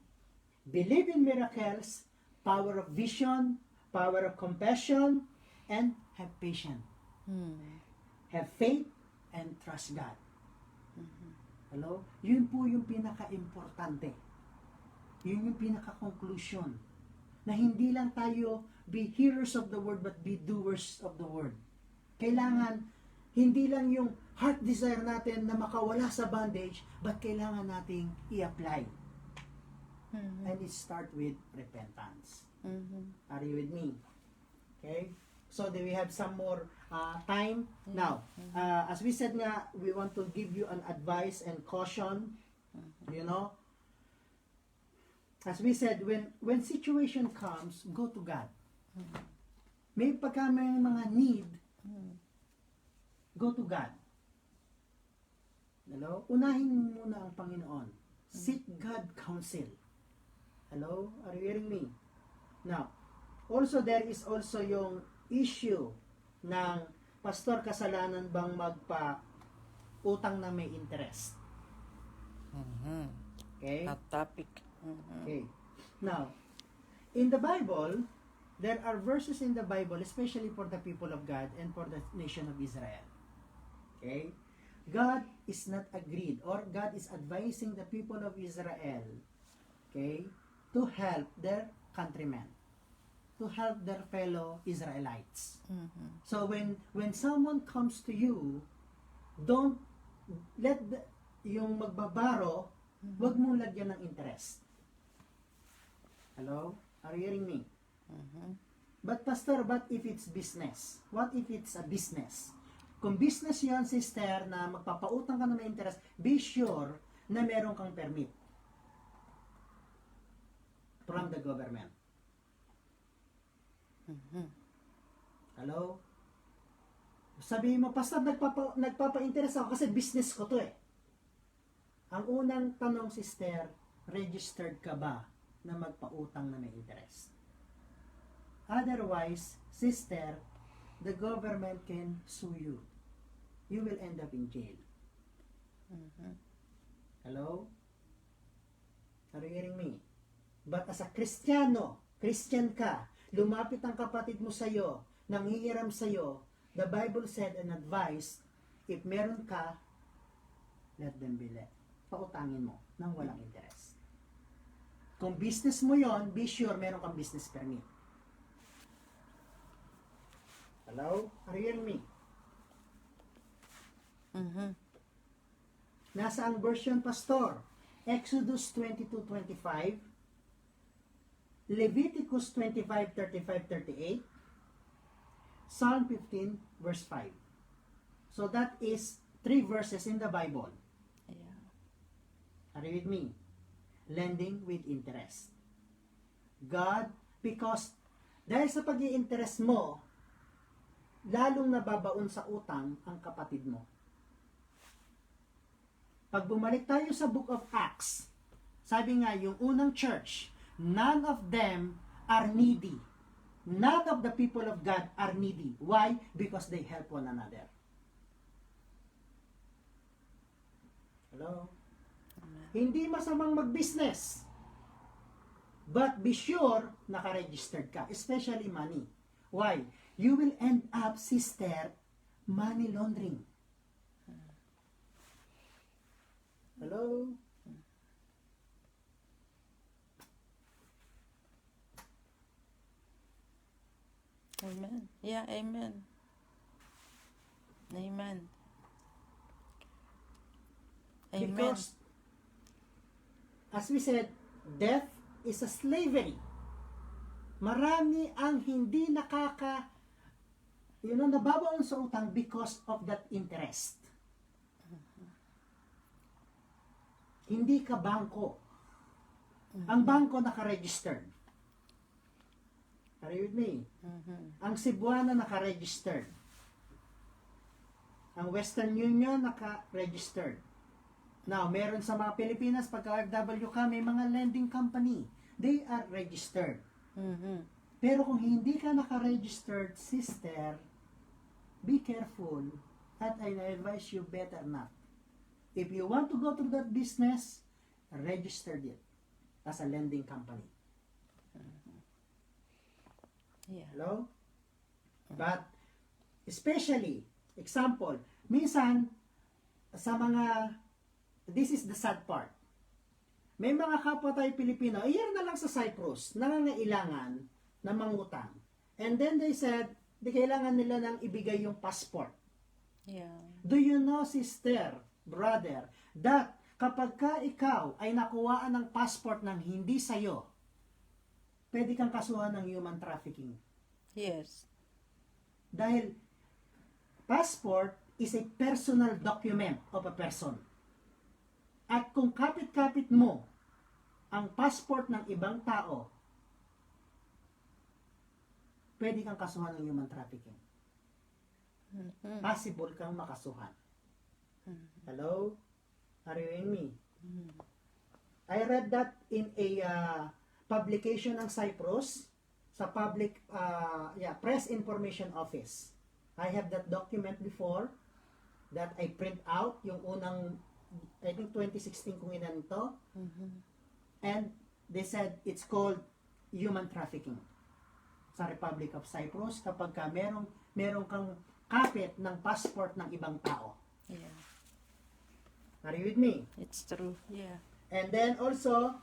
B: believe in miracles, power of vision, power of compassion, and have patience.
A: Mm.
B: Have faith and trust God. Hello? Yun po yung pinaka-importante. Yun yung pinaka-conclusion. Na hindi lang tayo be hearers of the word but be doers of the word. Kailangan, hindi lang yung heart desire natin na makawala sa bondage, but kailangan nating i-apply.
A: Mhm.
B: And it start with repentance.
A: Mhm.
B: Are you with me? Okay? So, do we have some more time? Now, as we said nga, we want to give you an advice and caution. You know? As we said, when situation comes, go to God. May pagka may mga need, go to God. Hello? Unahin mo muna ang Panginoon. Seek God counsel. Hello? Are you hearing me? Now, also there is also yung issue ng pastor, kasalanan bang magpa-utang na may interest?
A: Mhm.
B: Okay?
A: Hot topic. Mhm.
B: Okay. Now, in the Bible, there are verses in the Bible, especially for the people of God and for the nation of Israel. Okay? God is not agreed, or God is advising the people of Israel, okay, to help their countrymen, to help their fellow Israelites.
A: Mhm.
B: So when someone comes to you, don't let yung magbabaro, wag mong lagyan ng interest. Hello? Are you hearing me?
A: Mhm.
B: But pastor, what if it's business? What if it's a business? Kung business yan, sister, na magpapautang ka na may interest, be sure na meron kang permit from the government.
A: Mhm.
B: Hello? Sabihin mo, pastor, nagpapa-interest ako kasi business ko to eh. Ang unang tanong, sister, registered ka ba na magpautang na may interest? Otherwise, sister, the government can sue you. You will end up in jail.
A: Mhm.
B: Hello? Are you hearing me? But as a Kristiyano, Christian ka, lumapit ang kapatid mo sa'yo, nanghihiram sa'yo, the Bible said and advised, if meron ka, let them be let. Pautangin mo nang walang interest. Kung business mo yon, be sure meron kang business permit. Hello? Are you hearing me?
A: Mhm.
B: Nasa ang version, pastor? Exodus 22:25, Leviticus 25:35-38, Psalm 15 verse 5. So that is 3 verses in the Bible.
A: Yeah.
B: Are you with me? Lending with interest. God, because dahil sa pag-i-interest mo, lalong nababaon sa utang ang kapatid mo. Pag bumalik tayo sa Book of Acts, sabi nga, yung unang church, none of them are needy. None of the people of God are needy. Why? Because they help one another. Hello? Hindi masamang mag-business. But be sure, naka-registered ka. Especially money. Why? You will end up, sister, money laundering. Hello?
A: Amen. Yeah, amen. Amen. Amen.
B: Because, as we said, death is a slavery. Marami ang hindi nababaon sa utang because of that interest. Hindi ka bangko. Ang bangko naka-registered. Are you with me? Ang Cebuana naka-registered. Ang Western Union naka-registered. Now, meron sa mga Pilipinas, pagka OFW ka, may mga lending company. They are registered. Pero kung hindi ka naka-registered, sister, be careful. At I advise you better not. If you want to go through that business, register it as a lending company.
A: Yeah.
B: Hello? But, especially, example, minsan, sa mga, this is the sad part. May mga kapwa tayo Pilipino, iyan na lang sa Cyprus, nangangailangan na mangutang. And then they said, di kailangan nila nang ibigay yung passport.
A: Yeah.
B: Do you know, sister, brother, that kapag ka ikaw ay nakuhaan ng passport ng hindi sa'yo, pwede kang kasuhan ng human trafficking.
A: Yes.
B: Dahil passport is a personal document of a person. At kung kapit-kapit mo ang passport ng ibang tao, pwede kang kasuhan ng human trafficking. Possible kang makasuhan. Hello? Are you hearing me? I read that in a publication ng Cyprus sa public press information office. I have that document before that I print out yung unang, I think 2016 kung inan to. And they said it's called human trafficking sa Republic of Cyprus kapag ka merong kang kapit ng passport ng ibang tao.
A: Yeah.
B: Are you with me?
A: It's true. Yeah.
B: And then also,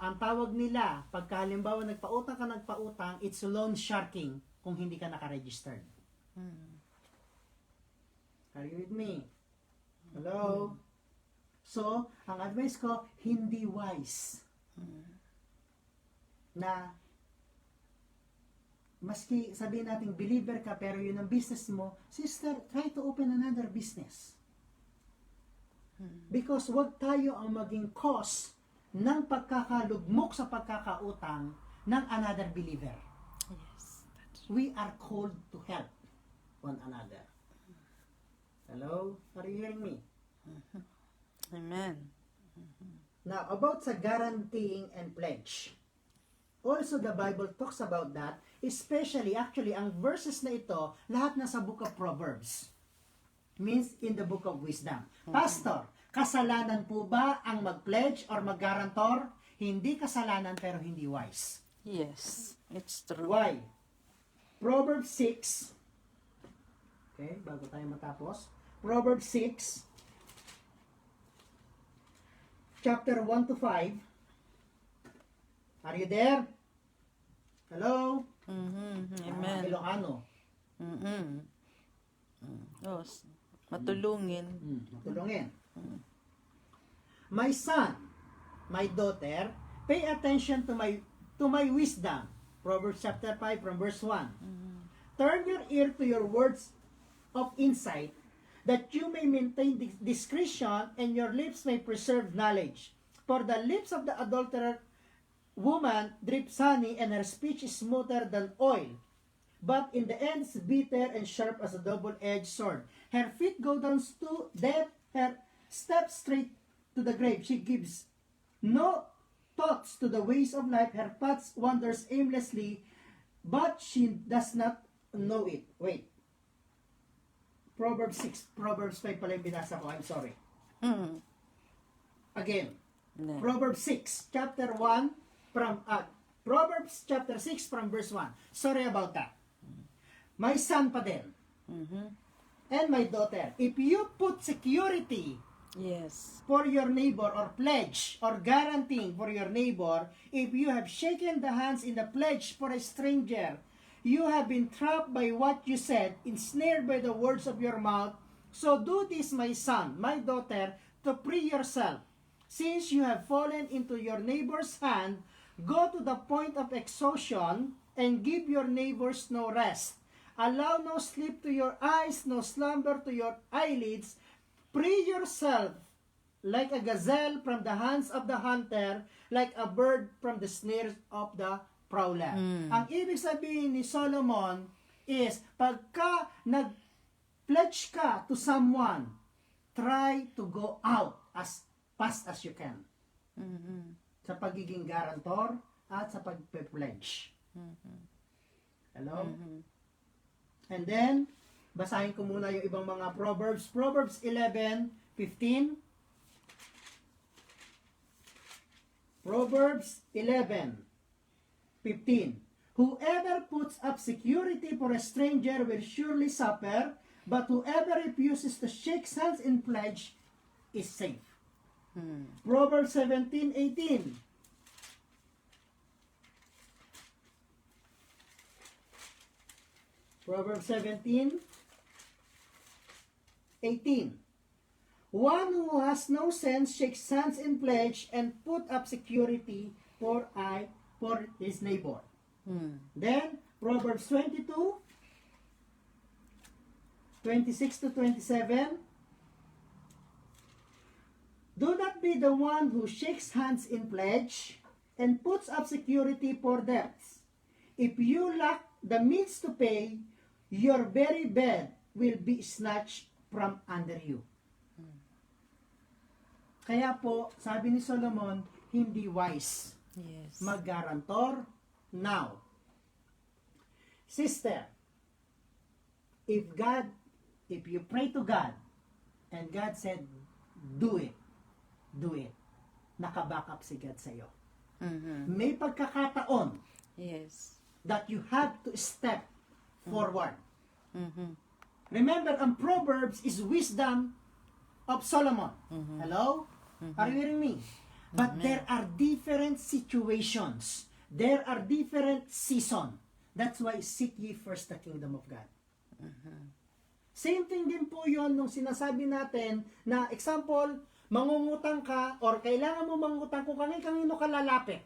B: ang tawag nila, pagka halimbawa nagpautang, it's loan sharking kung hindi ka nakaregistered. Are you with me? Hello? So, ang advice ko, hindi wise na maski sabihin natin believer ka pero yun ang business mo, sister, try to open another business. Because wag tayo ang maging cause ng pagkakalugmok sa pagkakautang ng another believer.
A: Yes. That's
B: We are called to help one another. Hello? Are you hearing me?
A: Amen.
B: Now, about sa guaranteeing and pledge. Also, the Bible talks about that, especially, actually, ang verses na ito, lahat nasa book of Proverbs. Means in the book of wisdom. Pastor, kasalanan po ba ang mag-pledge or mag-guarantor? Hindi kasalanan pero hindi wise.
A: Yes. It's true.
B: Why? Proverbs 6. Okay, bago tayo matapos. Proverbs 6, chapter 1 to 5. Are you there? Hello?
A: Amen.
B: Ilocano.
A: Oh, matulungin.
B: Matulungin. My son, my daughter, pay attention to my wisdom. Proverbs chapter 5 from verse 1. Turn your ear to your words of insight, that you may maintain discretion and your lips may preserve knowledge. For the lips of the adulterer woman drips honey, and her speech is smoother than oil. But in the end is bitter and sharp as a double-edged sword. Her feet go down to death, her steps straight to the grave. She gives no thoughts to the ways of life. Her paths wanders aimlessly, but she does not know it. Wait. Proverbs 6. Proverbs 5 pala yung binasa ko. I'm sorry. Again.
A: No.
B: Proverbs 6, chapter 1 from Proverbs chapter 6 from verse 1. Sorry about that. my son pa din.
A: Mhm.
B: And my daughter. If you put security
A: Yes.
B: for your neighbor or pledge or guaranteeing for your neighbor, if you have shaken the hands in the pledge for a stranger, you have been trapped by what you said, ensnared by the words of your mouth. So do this, my son, my daughter, to free yourself. Since you have fallen into your neighbor's hand, go to the point of exhaustion and give your neighbors no rest. Allow no sleep to your eyes, no slumber to your eyelids. Free yourself like a gazelle from the hands of the hunter, like a bird from the snares of the prowler. Ang ibig sabihin ni Solomon is, pagka nag-pledge ka to someone, try to go out as fast as you can.
A: Mhm.
B: Sa pagiging guarantor at sa pag-pledge. Hello? And then, basahin ko muna yung ibang mga Proverbs. Proverbs 11:15. Proverbs 11:15. Whoever puts up security for a stranger will surely suffer, but whoever refuses to shake hands in pledge is safe. Proverbs 17:18. Proverbs 17:18. One who has no sense shakes hands in pledge and put up security for his neighbor. Then Proverbs 22:26-27. Do not be the one who shakes hands in pledge and puts up security for debts. If you lack the means to pay, your very bed will be snatched from under you. Kaya po, sabi ni Solomon, hindi wise
A: Yes.
B: mag-guarantor now. Sister, if you pray to God, and God said, do it, naka-backup si God sa'yo.
A: Mhm.
B: May pagkakataon
A: Yes.
B: that you have to step forward.
A: Mhm.
B: Remember, ang Proverbs is wisdom of Solomon. Hello? Are you hearing me? But there are different situations. There are different seasons. That's why seek ye first the kingdom of God. Same thing din po yon nung sinasabi natin na example, mangungutang ka or kailangan mo mangutang kung kanino ka lalapit.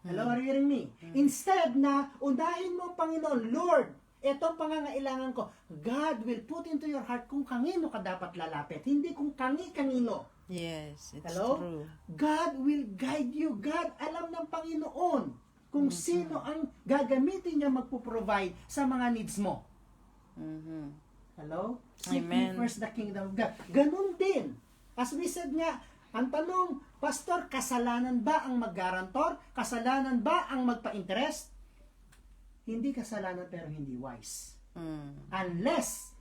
B: Hello, are you hearing me? Instead na unahin mo, Panginoon, Lord, ito ang pangangailangan ko. God will put into your heart kung kanino ka dapat lalapit. Hindi kung kanino.
A: Yes, it's
B: Hello?
A: true.
B: God will guide you. God, alam ng Panginoon kung sino ang gagamitin niya magpo-provide sa mga needs mo.
A: Mhm.
B: Hello? Seek ye
A: Amen.
B: first the kingdom of God. Ganun din. As we said nga, ang tanong, Pastor, kasalanan ba ang mag-guarantor? Kasalanan ba ang magpa-interest? Hindi kasalanan pero hindi wise. Unless,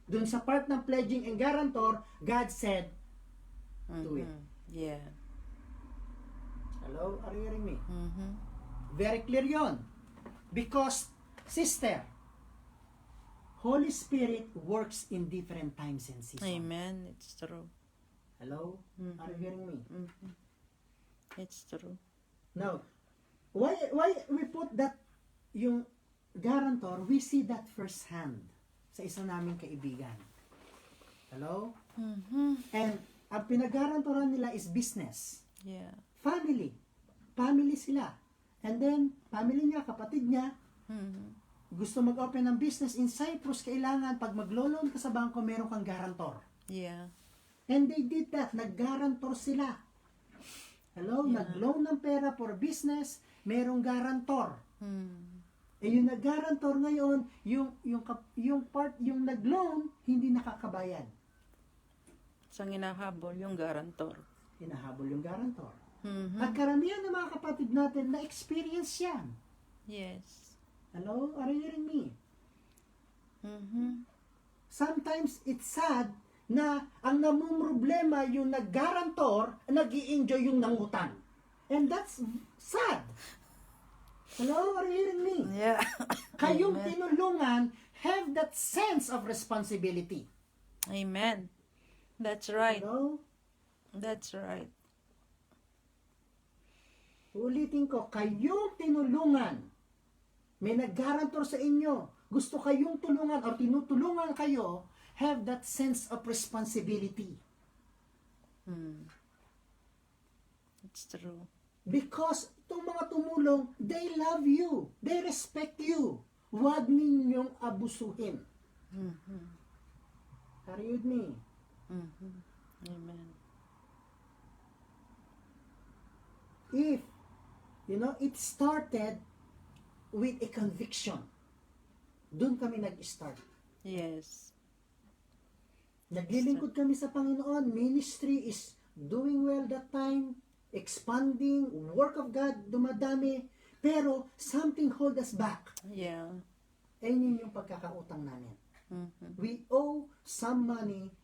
B: dun sa part ng pledging and guarantor, God said, do it.
A: Yeah.
B: Hello? Are you hearing me?
A: Mhm.
B: Very clear yon. Because, sister, Holy Spirit works in different times and seasons.
A: Amen. It's true.
B: Hello? Are you hearing me?
A: Mhm. It's true.
B: Now, why we put that yung guarantor, we see that firsthand sa isa naming kaibigan. Hello?
A: Mhm.
B: And ang pinag-garantoran nila is business.
A: Yeah.
B: Family. Family sila. And then, family niya, kapatid niya,
A: Mhm.
B: gusto mag-open ng business in Cyprus, kailangan pag maglo-loan ka sa bangko, meron kang guarantor.
A: Yeah.
B: And they did that. Nag-guarantor sila. Hello?
A: Yeah.
B: Nag-loan ng pera for business, merong guarantor.
A: Hmm.
B: Eh yung nag-guarantor ngayon, yung part, yung nag-loan, hindi nakakabayad.
A: Isang hinahabol yung guarantor.
B: Hinahabol yung guarantor.
A: Mhm.
B: At karamihan ng mga kapatid natin na-experience yan.
A: Yes.
B: Hello? Are you hearing me?
A: Mhm.
B: Sometimes it's sad na ang namumroblema yung nag-guarantor, nag-i-enjoy yung nangutang. And that's sad. Hello, are you hearing me?
A: Yeah.
B: Kayong
A: Amen.
B: tinulungan have that sense of responsibility.
A: Amen. That's right.
B: Hello?
A: That's right.
B: Ulitin ko, kayong tinulungan. May nag-guarantor sa inyo. Gusto kayong tulungan o tinutulungan kayo, have that sense of responsibility.
A: It's true.
B: Because itong mga tumulong, they love you. They respect you. Huwag ninyong abusuhin. Are you with me?
A: Amen.
B: If, it started with a conviction. Doon kami nag-start.
A: Yes.
B: Naglilingkod kami sa Panginoon. Ministry is doing well that time. Expanding. Work of God, dumadami. Pero, something hold us back.
A: Yeah.
B: Ayun yung pagkakautang namin.
A: Mhm.
B: We owe some money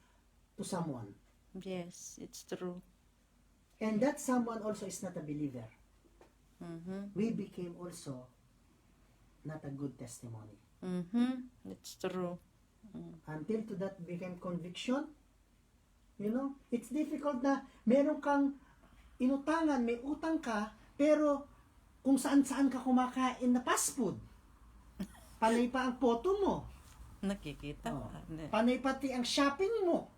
B: to someone.
A: Yes, it's true.
B: And that someone also is not a believer.
A: Mhm.
B: We became also not a good testimony.
A: Mhm. It's true.
B: Until to that became conviction, it's difficult na meron kang inutangan, may utang ka, pero kung saan-saan ka kumakain na fast food. Panay pa ang photo mo.
A: Nakikita.
B: Oh.
A: Ano?
B: Panay pati ang shopping mo.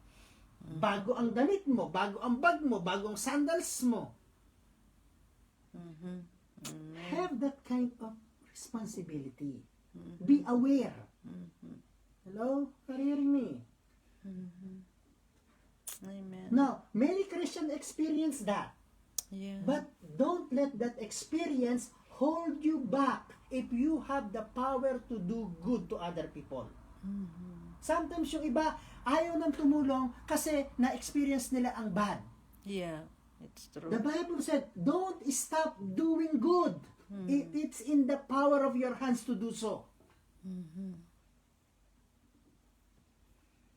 B: Bago ang damit mo, bago ang bag mo, bago ang sandals mo.
A: Mhm. Amen.
B: Have that kind of responsibility. Be aware. Hello? Are you hearing me?
A: Amen.
B: Now, many Christians experience that.
A: Yeah.
B: But don't let that experience hold you back if you have the power to do good to other people. Sometimes yung iba, ayaw nang tumulong kasi na-experience nila ang bad.
A: Yeah, it's true.
B: The Bible said, don't stop doing good. It's in the power of your hands to do so.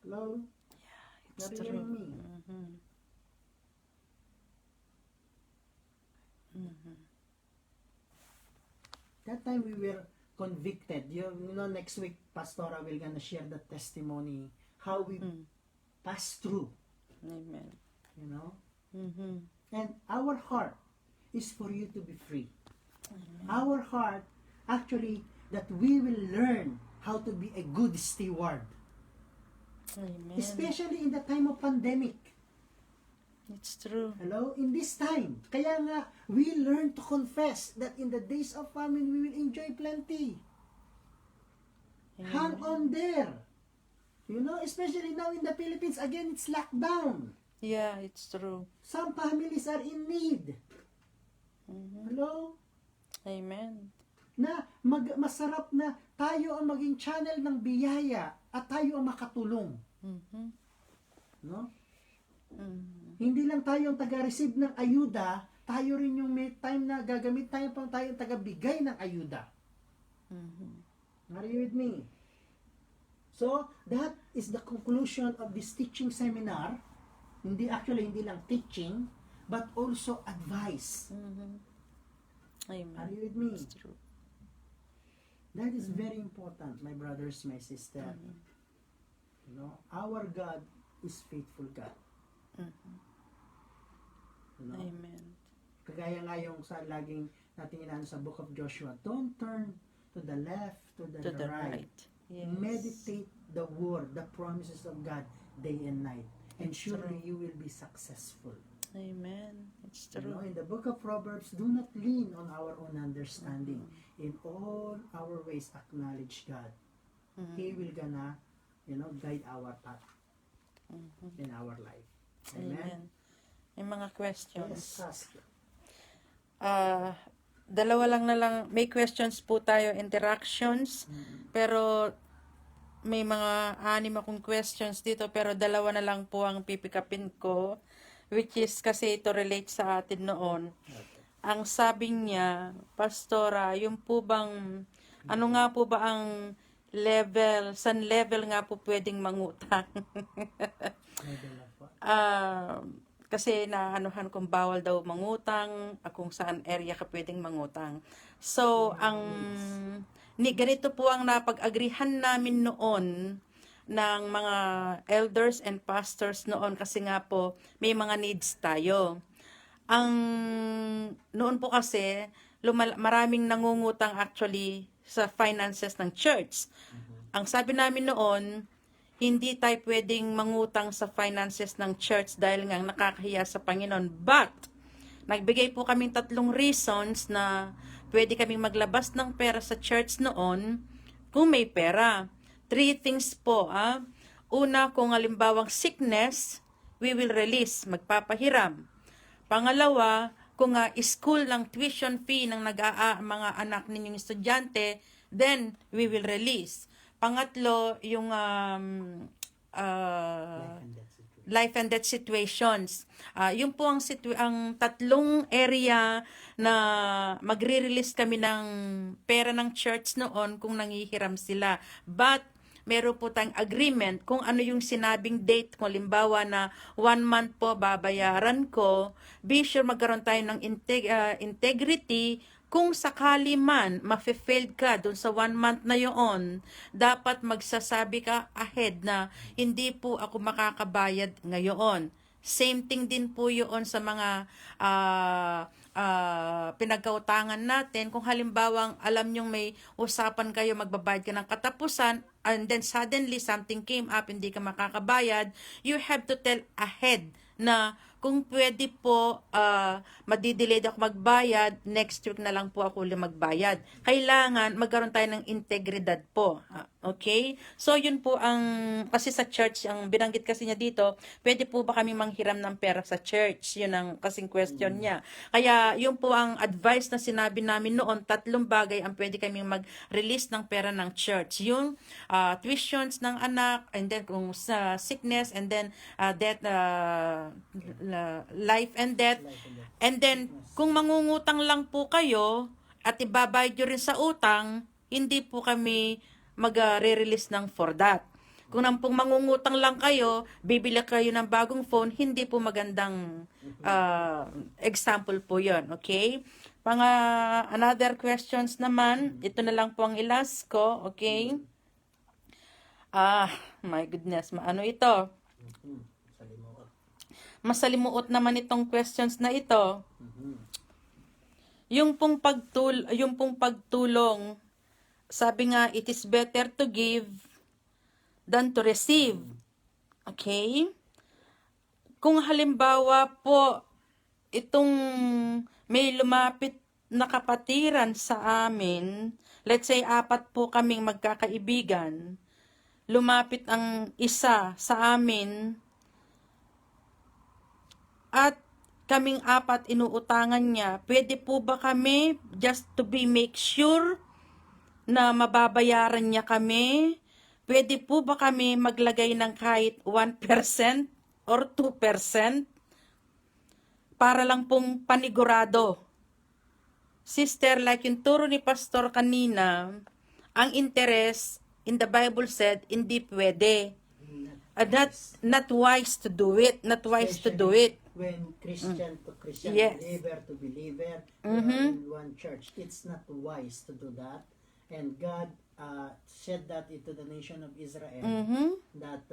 B: Hello?
A: It's
B: Are you
A: true.
B: hearing me? That time we were convicted. Next week, Pastora will gonna share the testimony, how we passed through,
A: Amen.
B: And our heart is for you to be free. Our heart, actually, that we will learn how to be a good steward.
A: Amen.
B: Especially in the time of pandemic.
A: It's true.
B: Hello? In this time. Kaya nga, we learn to confess that in the days of famine, we will enjoy plenty. Hang on there. Especially now in the Philippines, again, it's lockdown.
A: Yeah, it's true.
B: Some families are in need. Hello?
A: Amen.
B: Na masarap na tayo ang maging channel ng biyaya at tayo ang makatulong. No? Hindi lang tayo ang taga-receive ng ayuda, tayo rin yung may time na gagamit tayo pang tayo ang taga-bigay ng ayuda. Are you with me? So, that is the conclusion of this teaching seminar. Hindi lang teaching, but also advice.
A: Amen.
B: Are you with me?
A: It's true.
B: That is very important, my brothers, my sister. Our God is faithful God.
A: Amen.
B: Kagaya nga yung sa laging natin inaano sa book of Joshua, don't turn to the left, to the right.
A: Yes.
B: Meditate the word, the promises of God day and night. And
A: It's
B: surely
A: true.
B: you will be successful.
A: Amen. It's true.
B: In the book of Proverbs, do not lean on our own understanding. In all our ways, acknowledge God. He will gonna, guide our path in our life.
A: Amen. May mga questions.
B: Yes, ask.
A: Dalawa lang na lang. May questions po tayo, interactions. Pero may mga 6 akong questions dito. Pero dalawa na lang po ang pipikapin ko. Which is kasi ito relate sa atin noon. Ang sabi niya, Pastora, yung po bang, ano nga po ba ang level, san level nga po pwedeng mangutang? kasi naanuhan kung bawal daw mangutang, kung saan area ka pwedeng mangutang. So, ganito po ang napag-agrihan namin noon ng mga elders and pastors noon kasi nga po may mga needs tayo. Ang noon po kasi maraming nangungutang actually sa finances ng church. Ang sabi namin noon, hindi tayo pwedeng mangutang sa finances ng church dahil nga nakakahiya sa Panginoon. But, nagbigay po kaming 3 reasons na pwede kaming maglabas ng pera sa church noon kung may pera. 3 things po. Una, kung halimbawang sickness, we will release, magpapahiram. Pangalawa, kung school ng tuition fee ng mga anak ninyong estudyante, then we will release. Pangatlo, yung life and death situations. Yun po ang 3 area na magre-release kami ng pera ng church noon kung nangihiram sila. But, meron po tayong agreement kung ano yung sinabing date. Kung limbawa na 1 month po babayaran ko, be sure magkaroon tayo ng integrity. Kung sakali man mafe-failed ka dun sa 1 month na yon, dapat magsasabi ka ahead na hindi po ako makakabayad ngayon. Same thing din po yun sa mga pinagkautangan natin. Kung halimbawang alam nyong may usapan kayo, magbabayad ka ng katapusan, and then suddenly something came up, hindi ka makakabayad, you have to tell ahead na kung pwede po, madidelayed ako magbayad, next week na lang po ako magbayad. Kailangan magkaroon tayo ng integridad po. Okay? So, yun po kasi sa church, ang binanggit kasi niya dito, pwede po ba kami manghiram ng pera sa church? Yun ang kasing question niya. Kaya, yun po ang advice na sinabi namin noon, 3 bagay ang pwede kami mag-release ng pera ng church. Yung tuitions ng anak, and then kung sa sickness, and then death, life and death. And then, kung mangungutang lang po kayo at ibabayad nyo rin sa utang, hindi po kami mag-re-release ng for that. Kung pong mangungutang lang kayo, bibili kayo ng bagong phone, hindi po magandang example po yon. Okay? Another questions naman, ito na lang po ang ilas ko. Okay? My goodness, ano ito? Masalimuot naman itong questions na ito. Yung pong pagtulong, sabi nga, it is better to give than to receive. Okay? Kung halimbawa po, itong may lumapit na kapatiran sa amin, let's say 4 po kaming magkakaibigan, lumapit ang isa sa amin, at kaming 4 inuutangan niya, pwede po ba kami, just to make sure na mababayaran niya kami, pwede po ba kami maglagay ng kahit 1% or 2% para lang pong panigurado? Sister, like yung turo ni Pastor kanina, ang interest in the Bible said, hindi pwede. Not wise to do it. Not wise to do it.
B: When Christian to Christian,
A: Yes.
B: believer to believer, in one church, it's not wise to do that. And God said that into the nation of Israel, that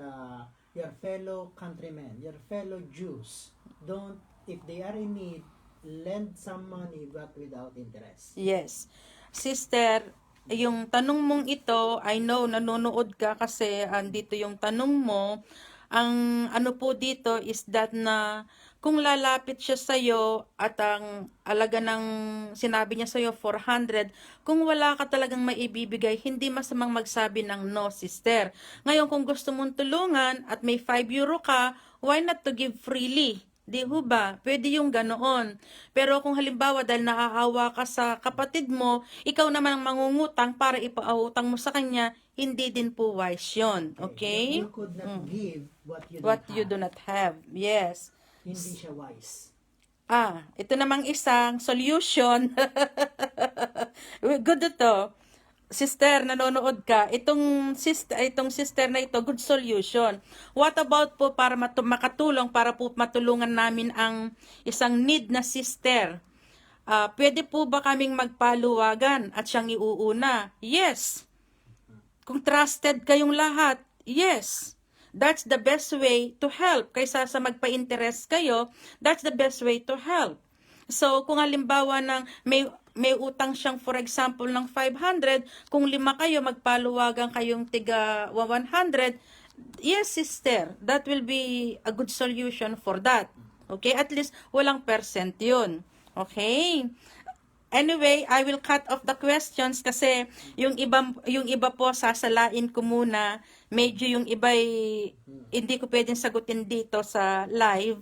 B: your fellow countrymen, your fellow Jews, don't, if they are in need, lend some money but without interest.
A: Yes. Sister, yung tanong mong ito, I know nanonood ka kasi andito yung tanong mo. Ang ano po dito is that na kung lalapit siya sa'yo at ang alaga ng sinabi niya sa'yo 400, kung wala ka talagang maibibigay, hindi masamang magsabi ng no, sister. Ngayon, kung gusto mong tulungan at may 5 euro ka, why not to give freely? Di ho ba? Pwede yung ganoon. Pero kung halimbawa dahil naaawa ka sa kapatid mo, ikaw naman ang mangungutang para ipautang mo sa kanya, hindi din po wise yun. Okay?
B: You could not give
A: What you do not have. Yes.
B: Hindi siya wise.
A: Ito namang isang solution. Good ito. sister, nanonood ka, itong sister na ito, good solution. What about po para makatulong, para po matulungan namin ang isang need na sister? Pwede po ba kaming magpaluwagan at siyang iuuna? Yes. Kung trusted kayong lahat, yes. That's the best way to help. Kaysa sa magpa-interest kayo, that's the best way to help. So, kung halimbawa ng may utang siyang, for example, ng 500, kung 5 kayo, magpaluwagan kayong tiga 100, yes, sister, that will be a good solution for that. Okay? At least, walang percent yun. Okay? Anyway, I will cut off the questions kasi yung iba po sasalain ko muna. Medyo yung iba hindi ko pwedeng sagutin dito sa live.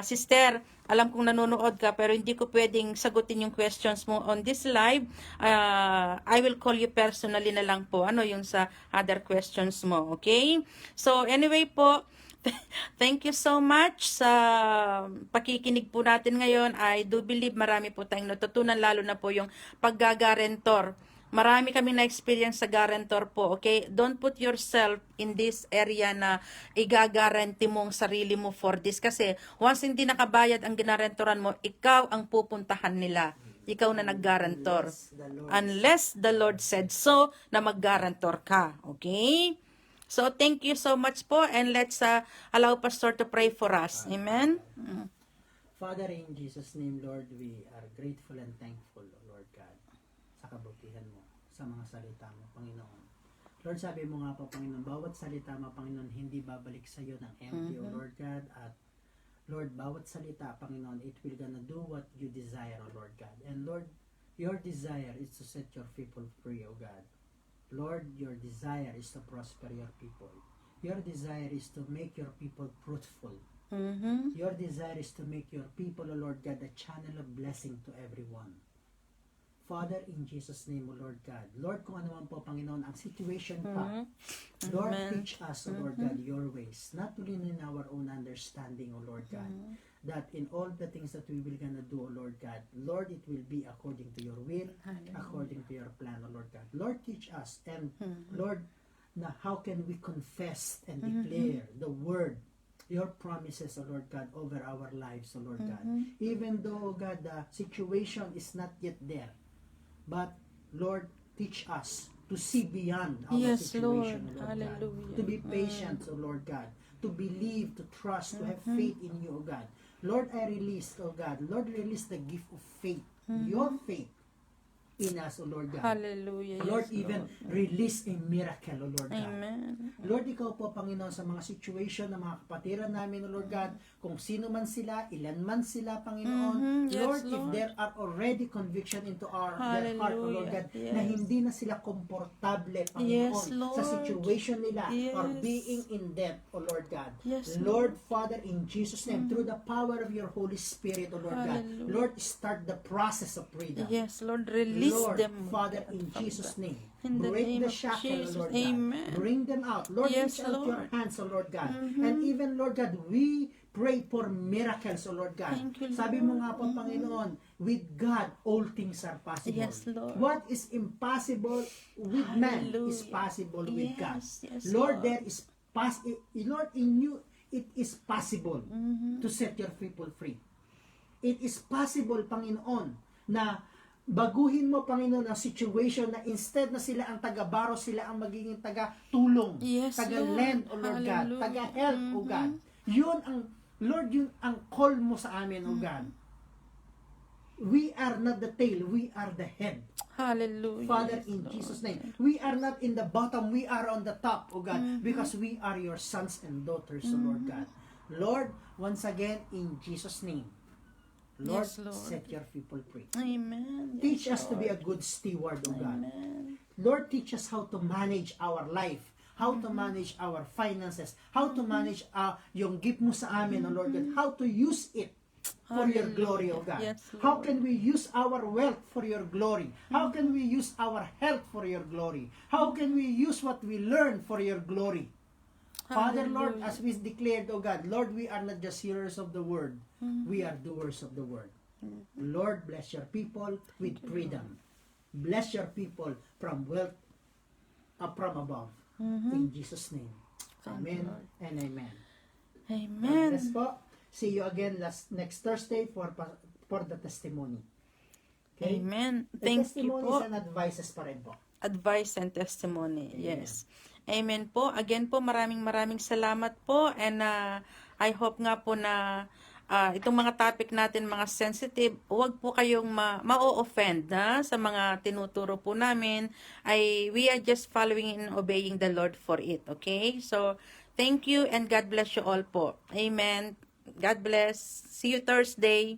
A: Sister, alam kong nanonood ka pero hindi ko pwedeng sagutin yung questions mo on this live. I will call you personally na lang po. Yung sa other questions mo, okay? So anyway po, thank you so much sa pakikinig po natin ngayon. I do believe marami po tayong natutunan, lalo na po yung paggagarentor. Marami kami na-experience sa guarantor po, okay? Don't put yourself in this area na igagaranti mo ang sarili mo for this. Kasi once hindi nakabayad ang ginarentoran mo, ikaw ang pupuntahan nila. Ikaw na nag-guarantor. Unless the Lord said so, na mag-guarantor ka, okay? So, thank you so much po, and let's allow Pastor to pray for us. Amen?
B: Father, in Jesus' name, Lord, we are grateful and thankful, Lord God, sa kabutihan mo, sa mga salita mo, Panginoon. Lord, sabi mo nga po, Panginoon, bawat salita mo, Panginoon, hindi babalik sa iyo ng empty, O Lord God, at Lord, bawat salita, Panginoon, it will gonna do what you desire, O Lord God. And Lord, your desire is to set your people free, O God. Lord, your desire is to prosper your people. Your desire is to make your people fruitful. Your desire is to make your people, O Lord God, a channel of blessing to everyone. Father, in Jesus' name, O Lord God. Lord, kung ano man po, Panginoon, ang situation pa, Lord, teach us, O Lord God, your ways, not to lean in our own understanding, O Lord God, that in all the things that we will gonna do, O Lord God, Lord, it will be according to your will, according to your plan, O Lord God. Lord, teach us, and Lord, na how can we confess and declare the word, your promises, O Lord God, over our lives, O Lord God. Even though, O God, the situation is not yet there, but Lord, teach us to see beyond our situation,
A: Lord.
B: O Lord God. To be patient, O Lord God. To believe, to trust, to have faith in you, O God. Lord, I release, O God. Lord, release the gift of faith. Your faith in us, O Lord God.
A: Hallelujah.
B: Lord, even release a miracle, O Lord God.
A: Amen.
B: Lord, ikaw po, Panginoon, sa mga situation ng mga kapatiran namin, O Lord God, kung sino man sila, ilan man sila, Panginoon,
A: Yes,
B: Lord, if
A: Lord.
B: there are already conviction into their heart, O Lord God,
A: Hallelujah.
B: na
A: Yes.
B: hindi na sila komportable, Panginoon,
A: Yes, Lord.
B: sa situation nila, or
A: Yes.
B: being in debt, O Lord God.
A: Yes,
B: Lord, Father, in Jesus' name, through the power of your Holy Spirit, O Lord God,
A: Hallelujah.
B: Lord, start the process of freedom.
A: Yes, Lord, release
B: Lord,
A: them.
B: Father, in Jesus' name,
A: In the
B: break
A: name
B: the
A: of
B: shackle,
A: Jesus.
B: Lord God.
A: Amen.
B: Bring them out. Lord,
A: Yes,
B: reach out your
A: Lord.
B: hands, O Lord God. And even, Lord God, we pray for miracles, O Lord God.
A: Thank you,
B: Sabi
A: Lord.
B: mo nga po, Panginoon, with God, all things are possible.
A: Yes, Lord.
B: What is impossible with man is
A: Hallelujah.
B: possible with God.
A: Yes,
B: Lord,
A: Lord.
B: there is Lord, in you, it is possible to set your people free. It is possible, Panginoon, na baguhin mo, Panginoon, ang situation na instead na sila ang taga-baro, sila ang magiging taga-tulong,
A: Yes,
B: taga-lend, O Lord God,
A: Hallelujah.
B: taga-help, O God. Yun ang, Lord, yun ang call mo sa amin, O God. We are not the tail, we are the head.
A: Hallelujah.
B: Father,
A: Yes,
B: in
A: Lord.
B: Jesus' name, we are not in the bottom, we are on the top, O God, because we are your sons and daughters, O Lord God. Lord, once again, in Jesus' name, Lord,
A: Yes, Lord.
B: set your people free.
A: Amen.
B: Teach
A: Yes,
B: us to be a
A: Lord.
B: good steward, O God.
A: Amen.
B: Lord, teach us how to manage our life, how to manage our finances, how to manage yung gift mo sa amin, O Lord God, how to use it for your glory, O God.
A: Yes, Lord.
B: How can we use our wealth for your glory? How can we use our health for your glory? How can we use what we learn for your glory? Father, Lord,
A: Hallelujah.
B: as we declared, O God, Lord, we are not just hearers of the word, we are doers of the word. Lord, bless your people with freedom. bless your people from wealth from above. In Jesus' name. Amen and amen. God
A: Amen.
B: bless po. See you again next Thursday for the testimony. Okay?
A: Amen.
B: The
A: Thank you
B: testimonies
A: po.
B: and advices pa rin po.
A: Advice and testimony.
B: Amen.
A: Yes. Amen po. Again po, maraming salamat po. And I hope nga po na itong mga topic natin, mga sensitive, huwag po kayong ma-offend sa mga tinuturo po namin. We are just following and obeying the Lord for it. Okay? So, thank you and God bless you all po. Amen. God bless. See you Thursday.